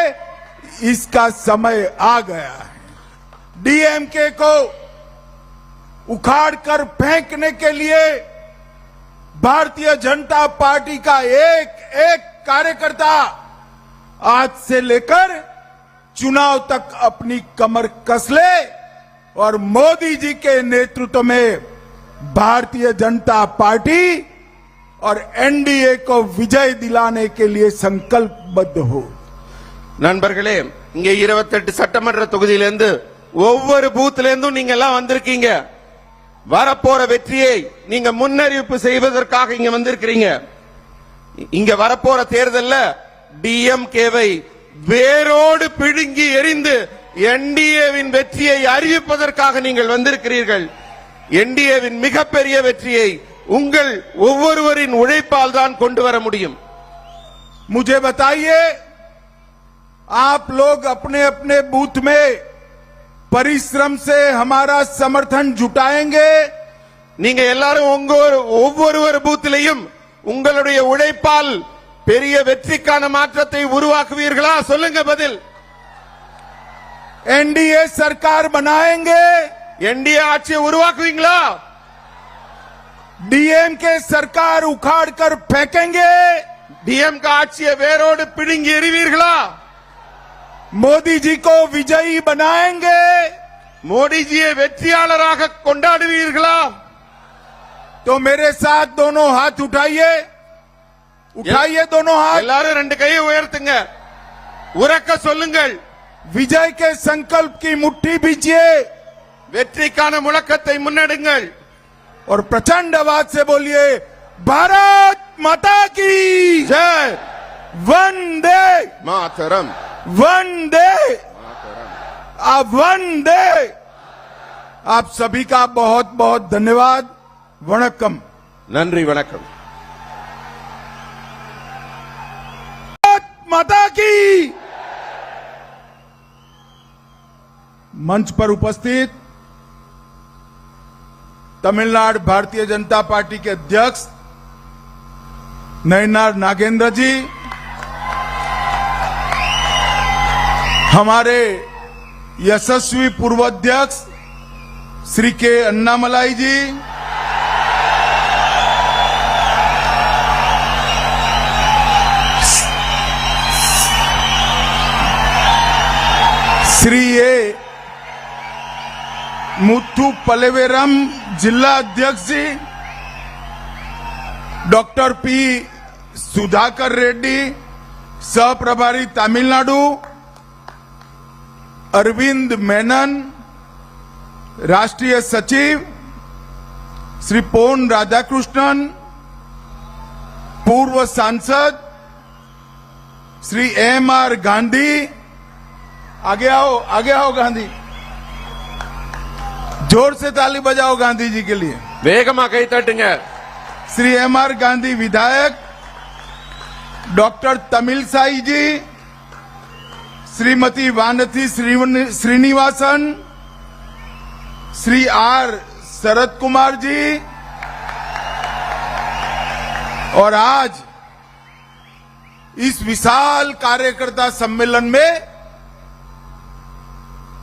Speaker 1: इसका समय आ गया है। डीएमके को उखाड़ कर फेंकने के लिए भारतीय जनता पार्टी का एक एक कार्यकर्ता आज से लेकर चुनाव तक अपनी कमर कस ले और मोदी जी के नेतृत्व में भारतीय जनता पार्टी और एनडीए को विजय दिलाने के लिए संकल्पबद्ध हो।
Speaker 2: நண்பர்களே, இங்க 28 சட்டமன்ற தொகுதியிலிருந்து ஒவ்வொரு பூத்ல இருந்தும் நீங்க எல்லாம் வந்திருக்கீங்க. வரப்போற வெற்றியை நீங்க முன்னறிவிப்பு செய்வதற்காக இங்க வந்திருக்கிறீங்க. இங்க வரப்போற தேர்தல்ல டிஎம்கேவை வேரோடு பிடுங்கி எறிந்து என்டிஏவின் வெற்றியை அறிவிப்பதற்காக நீங்கள் வந்திருக்கிறீர்கள். என்டிஏவின் மிகப்பெரிய வெற்றியை உங்கள் ஒவ்வொருவரின் உழைப்பால் தான் கொண்டு வர முடியும்.
Speaker 1: मुझे बताइए, आप लोग अपने अपने बूथ में परिश्रम से हमारा समर्थन जुटाएंगे?
Speaker 2: நீங்க எல்லாரும் ஒவ்வொரு பூத்திலையும் உங்களுடைய உழைப்பால் பெரிய வெற்றிக்கான மாற்றத்தை உருவாக்குவீர்களா? சொல்லுங்க பதில்.
Speaker 1: एनडीए सरकार बनाएंगे?
Speaker 2: என்டிஏ ஆட்சியை உருவாக்குவீங்களா?
Speaker 1: डीएमके सरकार उखाड़ कर फेंकेंगे?
Speaker 2: டிஎம்கே ஆட்சியை வேரோடு பிடுங்கி எறிவீர்களா?
Speaker 1: मोदी जी को विजयी बनाएंगे?
Speaker 2: மோடி ஜியை வெற்றியாளராக கொண்டாடுவீர்களா?
Speaker 1: तो मेरे साथ दोनों हाथ उठाइए, उठाइए दोनों हाथ,
Speaker 2: எல்லாரும் ரெண்டு கையை உயர்த்துங்க, உரக்க சொல்லுங்கள்.
Speaker 1: विजय के संकल्प की मुट्ठी भीजिए
Speaker 2: வெற்றிக்கான முழக்கத்தை முன்னெடுங்கள்
Speaker 1: और प्रचंड आवाज से बोलिए, भारत माता की
Speaker 2: ஜெய்
Speaker 1: वंदे
Speaker 2: மாதரம்
Speaker 1: वंदे वंदे। आप सभी का बहुत बहुत धन्यवाद। वणक्कम।
Speaker 2: நன்றி, வணக்கம்.
Speaker 1: भारत माता की। मंच पर उपस्थित तमिलनाडु भारतीय जनता पार्टी के अध्यक्ष नयनार नागेंद्र जी, हमारे यशस्वी पूर्व अध्यक्ष श्री के अन्नामलाई जी, श्री ए मुथु पलेवेरम जिला अध्यक्ष जी, डॉक्टर पी सुधाकर रेड्डी सह प्रभारी तमिलनाडु, अरविंद मेनन राष्ट्रीय सचिव, श्री पोन राधाकृष्णन पूर्व सांसद, श्री एम.आर. गांधी, आगे आओ गांधी, जोर से ताली बजाओ गांधी जी के लिए,
Speaker 2: வேகமா கை தட்டுங்க.
Speaker 1: श्री एम.आर. गांधी विधायक, डॉक्टर तमिलसाई जी, श्रीमती वानथी श्रीनिवासन, श्री आर शरद कुमार जी, और आज इस विशाल कार्यकर्ता सम्मेलन में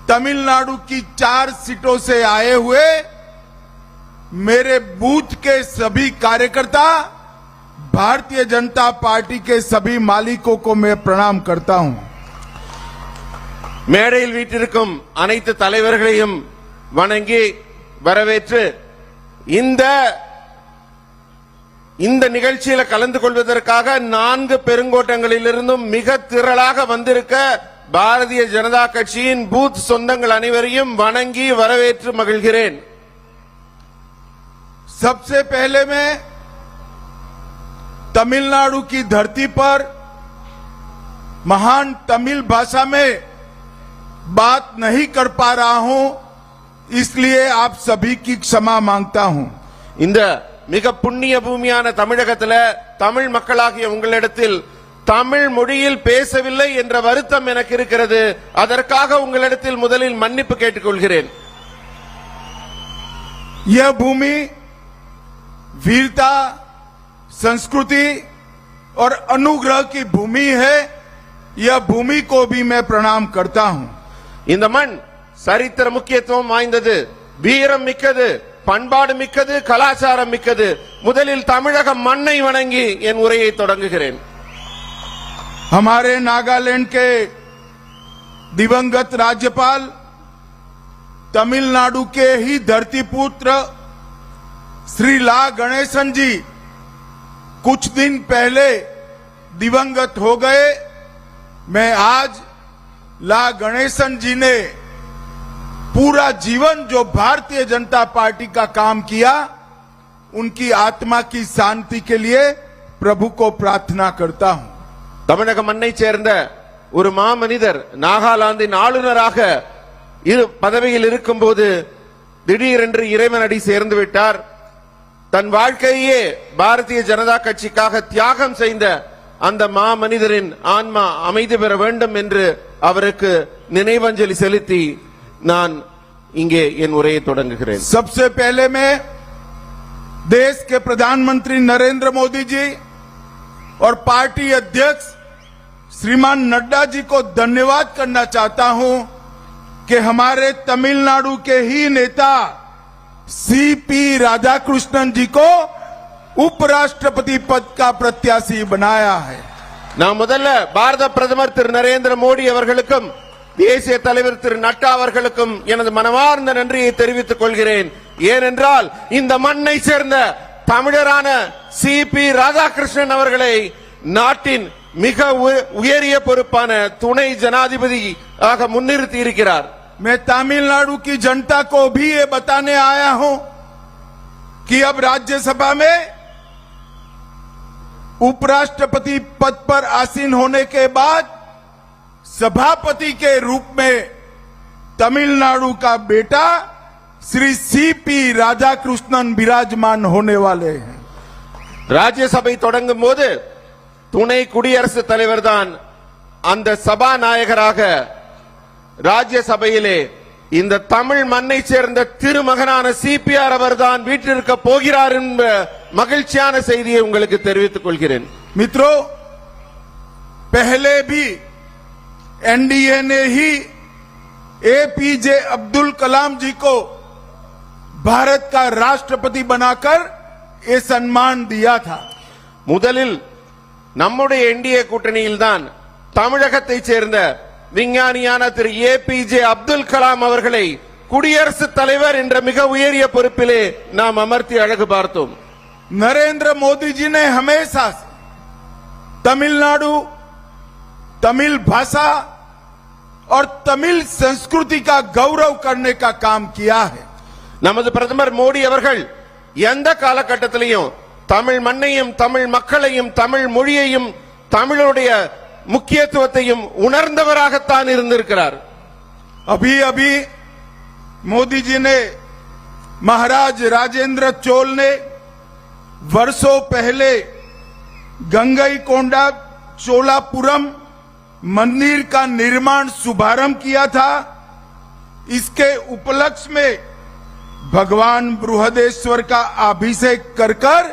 Speaker 1: तमिलनाडु की 4 सीटों से आए हुए मेरे बूथ के सभी कार्यकर्ता, भारतीय जनता पार्टी के सभी मालिकों को मैं प्रणाम करता हूं।
Speaker 2: மேடையில் வீட்டிற்கும் அனைத்து தலைவர்களையும் வணங்கி வரவேற்று இந்த நிகழ்ச்சியில் கலந்து கொள்வதற்காக 4 பெருங்கோட்டங்களிலிருந்தும் மிக திரளாக வந்திருக்க பாரதிய ஜனதா கட்சியின் பூத் சொந்தங்கள் அனைவரையும் வணங்கி வரவேற்று மகிழ்கிறேன்.
Speaker 1: सबसे पहले मैं तमिलनाडु की धरती पर महान तमिल भाषा में बात नहीं कर पा रहा हूं, इसलिए आप सभी की क्षमा मांगता हूं।
Speaker 2: இந்த மிக புண்ணிய பூமியான தமிழகத்துல தமிழ் மக்களாகிய உங்களிடத்தில் தமிழ் மொழியில் பேசவில்லை என்ற வருத்தம் எனக்கு இருக்கிறது. அதற்காக உங்களிடத்தில் முதலில் மன்னிப்பு கேட்டுக்கொள்கிறேன்.
Speaker 1: यह भूमि वीरता, संस्कृति और अनुग्रह की भूमि है। यह भूमि को भी मैं प्रणाम करता हूं।
Speaker 2: இந்த மண் சரித்திர முக்கியத்துவம் வாய்ந்தது, வீரம் மிக்கது, பண்பாடு மிக்கது, கலாச்சாரம் மிக்கது. முதலில் தமிழக மண்ணை வணங்கி என் உரையை தொடங்குகிறேன்.
Speaker 1: हमारे नागालैंड के दिवंगत राज्यपाल, तमिलनाडु के ही धरतीपुत्र श्री ला गणेशन जी कुछ दिन पहले दिवंगत हो गए। मैं आज ला गणेशन जी ने पूरा जीवन जो भारतीय जनता पार्टी का काम किया, उनकी आत्मा की शांति के लिए प्रभु को प्रार्थना करता हूं।
Speaker 2: தமிழக மண்ணை சேர்ந்த ஒரு மாமனிதர் நாகாலாந்தின் ஆளுநராக பதவியில் இருக்கும்போது திடீரென்று இறைவனடி சேர்ந்து விட்டார். தன் வாழ்க்கையே பாரதிய ஜனதா கட்சிக்காக தியாகம் செய்த அந்த மாமனிதரின் ஆன்மா அமைதி பெற வேண்டும் என்று அவருக்கு நினைவஞ்சலி செலுத்தி நான் இங்கே என் உரையை தொடங்குகிறேன்.
Speaker 1: सबसे पहले मैं देश के प्रधानमंत्री नरेंद्र मोदी जी और पार्टी अध्यक्ष श्रीमान नड्डा जी को धन्यवाद करना चाहता हूं कि हमारे तमिलनाडु के ही नेता सीपी राधाकृष्णन जी को उपराष्ट्रपति पद का प्रत्याशी बनाया है।
Speaker 2: நான் முதல்ல பாரத பிரதமர் திரு நரேந்திர மோடி அவர்களுக்கும் தேசிய தலைவர் திரு நட்டா அவர்களுக்கும் எனது மனமார்ந்த நன்றியை தெரிவித்துக் கொள்கிறேன். ஏனென்றால் இந்த மண்ணை சேர்ந்த தமிழரான சிபி ராதாகிருஷ்ணன் அவர்களை நாட்டின் மிக உயரிய பொறுப்பான துணை ஜனாதிபதியாக முன்னிறுத்தி இருக்கிறார்.
Speaker 1: मैं तमिलनाडु की जनता को भी ये बताने आया हूं कि अब राज्यसभा में उपराष्ट्रपति पद पर आसीन होने के बाद सभापति के रूप में तमिलनाडु का बेटा श्री सीपी राधाकृष्णन विराजमान होने वाले हैं।
Speaker 2: ராஜ்யசபை தொடங்கும் போது துணை குடியரசுத் தலைவர் தான் அந்த சபாநாயகராக ராஜ்யசபையிலே இந்த தமிழ் மண்ணை சேர்ந்த திருமகனான சிபிஆர் அவர்தான் வீட்டிற்கு போகிறார் என்ற மகிழ்ச்சியான செய்தியை உங்களுக்கு தெரிவித்துக் கொள்கிறேன்.
Speaker 1: मित्रों, पहले भी एनडीए ने ही एपीजे अब्दुल कलाम जी को भारत का राष्ट्रपति बनाकर ये सम्मान दिया था।
Speaker 2: முதலில் நம்முடைய என்டிஏ கூட்டணியில் தான் தமிழகத்தை சேர்ந்த விஞ்ஞானியான திரு ஏபிஜே அப்துல் கலாம் அவர்களை குடியரசுத் தலைவர் என்ற மிக உயரிய பொறுப்பிலே நாம் அமர்த்தி அழகு பார்த்தோம்.
Speaker 1: नरेंद्र मोदी जी ने हमेशा तमिलनाडु, तमिल भाषा और तमिल संस्कृति का गौरव करने का काम किया है।
Speaker 2: நமது பிரதமர் மோடி அவர்கள் எந்த காலகட்டத்திலையும் தமிழ் மண்ணையும் தமிழ் மக்களையும் தமிழ் மொழியையும் தமிழுடைய முக்கியத்துவத்தையும் உணர்ந்தவராகத்தான் இருந்திருக்கிறார்.
Speaker 1: अभी अभी मोदी जी ने महाराज राजेंद्र चोल ने वर्षों पहले गंगईकोंडा चोलापुरम मंदिर का निर्माण शुभारंभ किया था। इसके उपलक्ष्य में भगवान बृहदेश्वर का अभिषेक कर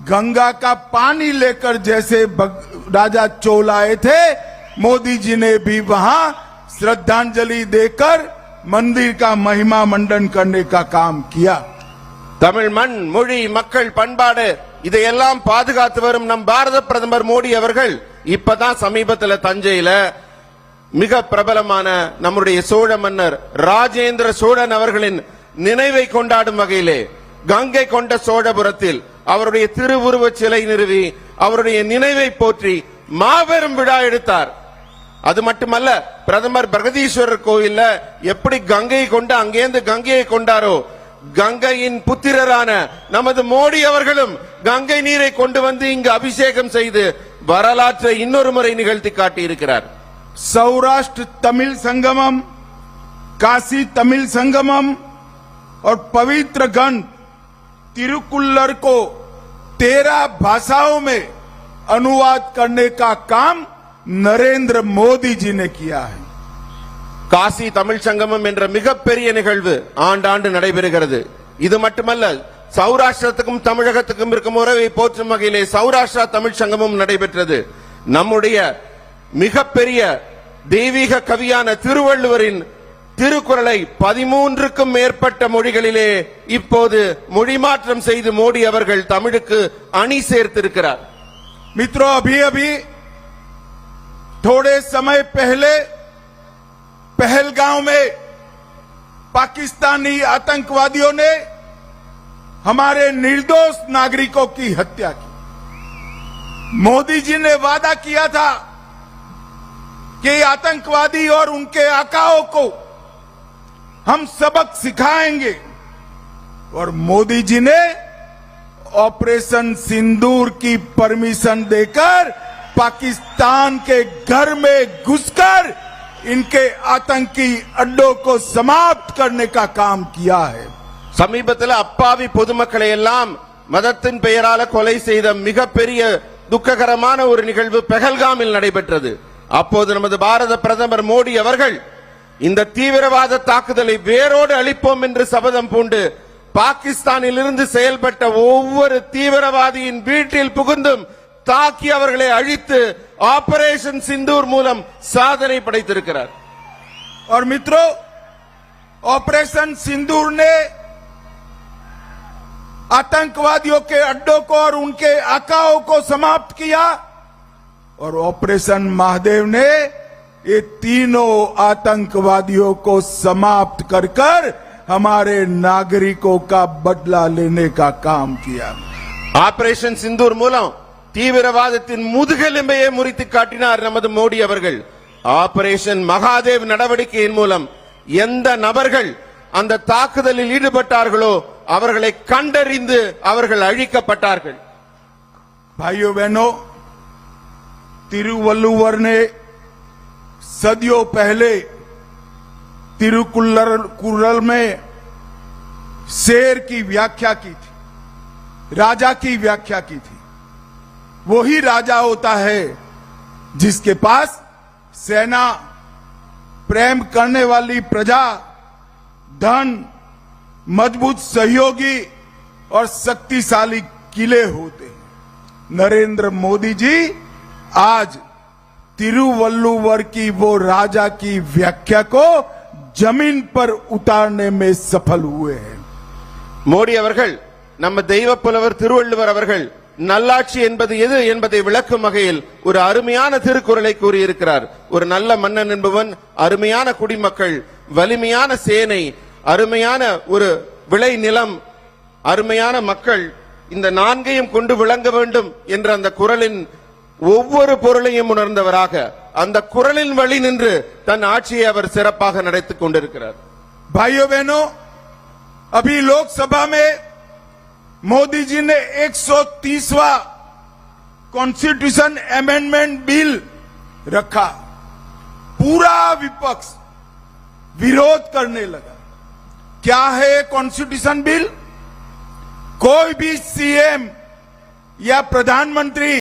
Speaker 1: गंगा का पानी लेकर जैसे राजा चोल आए थे, मोदी जी ने भी वहां श्रद्धांजलि देकर मंदिर का महिमा मंडन करने का काम किया।
Speaker 2: தமிழ் மண், மொழி, மக்கள், பண்பாடு இதையெல்லாம் பாதுகாத்து வரும் நம் பாரத பிரதமர் மோடி அவர்கள் இப்பதான் சமீபத்தில் தஞ்சையில மிக பிரபலமான நம்முடைய சோழ மன்னர் ராஜேந்திர சோழன் அவர்களின் நினைவை கொண்டாடும் வகையிலே கங்கை கொண்ட சோழபுரத்தில் அவருடைய திருவுருவச் சிலை நிறுவி அவருடைய நினைவை போற்றி மாபெரும் விழா எடுத்தார். அது மட்டுமல்ல, பிரதமர் பிரகதீஸ்வரர் கோயில்ல எப்படி கங்கையை கொண்டு அங்கேந்து கங்கையை கொண்டாரோ, கங்கையின் புத்திரரான நமது மோடி அவர்களும் கங்கை நீரை கொண்டு வந்து இங்கு அபிஷேகம் செய்து வரலாற்றை இன்னொரு முறை நிகழ்த்தி காட்டியிருக்கிறார்.
Speaker 1: सौराष्ट्र तमिल संगमम, काशी तमिल संगमम और पवित्र ग्रंथ तिरुकुल्लर को 13 भाषाओं में अनुवाद करने का काम नरेंद्र मोदी जी ने किया है.
Speaker 2: காசி தமிழ் சங்கமம் என்ற மிகப்பெரிய நிகழ்வு ஆண்டாண்டு நடைபெறுகிறது. இது மட்டுமல்ல, சௌராஷ்டிரத்துக்கும் தமிழகத்துக்கும் இருக்கும் உறவை போற்றும் வகையிலே சௌராஷ்டிரா தமிழ் சங்கமம் நடைபெற்றது. நம்முடைய மிகப்பெரிய தெய்வீக கவியான திருவள்ளுவரின் திருக்குறளை 13க்கும் மேற்பட்ட மொழிகளிலே இப்போது மொழிமாற்றம் செய்து மோடி அவர்கள் தமிழுக்கு அணி சேர்த்திருக்கிறார்.
Speaker 1: मित्रों, अभी अभी थोड़े समय पहले पहलगांव में पाकिस्तानी आतंकवादियों ने हमारे निर्दोष नागरिकों की हत्या की. मोदी जी ने वादा किया था कि आतंकवादी और उनके आकाओं को हम सबक सिखाएंगे, और मोदी जी ने ऑपरेशन सिंदूर की परमिशन देकर पाकिस्तान के घर में घुसकर इनके आतंकी अड्डों को समाप्त करने का काम किया है.
Speaker 2: சமீபத்தில் அப்பாவி பொதுமக்களை எல்லாம் மதத்தின் பெயரால கொலை செய்த மிகப்பெரிய துக்ககரமான ஒரு நிகழ்வு பெஹல்காமில் நடைபெற்றது. அப்போது நமது பாரத பிரதமர் மோடி அவர்கள் இந்த தீவிரவாத தாக்குதலை வேரோடு அழிப்போம் என்று சபதம் பூண்டு பாகிஸ்தானில் இருந்து செயல்பட்ட ஒவ்வொரு தீவிரவாதியின் வீட்டில் புகுந்தும் தாக்கி அவர்களை அழித்து ஆபரேஷன் சிந்தூர் மூலம் சாதனை படைத்திருக்கிறார்.
Speaker 1: और मित्रों, ऑपरेशन सिंदूर ने आतंकवादियों के अड्डों को और उनके आकाओं को समाप्त किया, और ऑपरेशन महादेव ने ये तीनों आतंकवादियों को समाप्त कर कर हमारे नागरिकों का बदला लेने का काम किया.
Speaker 2: ஆபரேஷன் சிந்தூர் மூலம் தீவிரவாதத்தின் முதுகெலும்பையே முறித்து காட்டினார் நமது மோடி அவர்கள். ஆபரேஷன் மகாதேவ் நடவடிக்கையின் மூலம் எந்த நபர்கள் அந்த தாக்குதலில் ஈடுபட்டார்களோ அவர்களை கண்டறிந்து அவர்கள் அழிக்கப்பட்டார்கள்.
Speaker 1: भाइयों बहनों, तिरुवल्लुवर ने सदियों पहले तिरुकुल्लर में शेर की व्याख्या की थी, राजा की व्याख्या की थी. वही राजा होता है जिसके पास सेना, प्रेम करने वाली प्रजा, धन, मजबूत सहयोगी और शक्तिशाली किले होते हैं. नरेंद्र मोदी जी आज तिरुवल्लुवर की वो राजा की व्याख्या को जमीन पर उतारने में सफल हुए हैं.
Speaker 2: மோடி அவர்கள் நம்ம தெய்வ புலவர் திருவள்ளுவர் அவர்கள் நல்லாட்சி என்பது எது என்பதை விளக்கும் வகையில் ஒரு அருமையான திருக்குறளை கூறியிருக்கிறார். ஒரு நல்ல மன்னன் என்பவன் அருமையான குடிமக்கள், வலிமையான சேனை, அருமையான ஒரு விளை நிலம், அருமையான மக்கள், இந்த நான்கையும் கொண்டு விளங்க வேண்டும் என்ற அந்த குறளின் ஒவ்வொரு பொருளையும் உணர்ந்தவராக அந்த குறளின் வழி நின்று தன் ஆட்சியை அவர் சிறப்பாக நடத்திக் கொண்டிருக்கிறார்.
Speaker 1: भाइयों बहनों, अभी लोकसभा में मोदी जी ने 130वां कॉन्स्टिट्यूशन अमेंडमेंट बिल रखा. पूरा विपक्ष विरोध करने लगा. क्या है कॉन्स्टिट्यूशन बिल? कोई भी सीएम या प्रधानमंत्री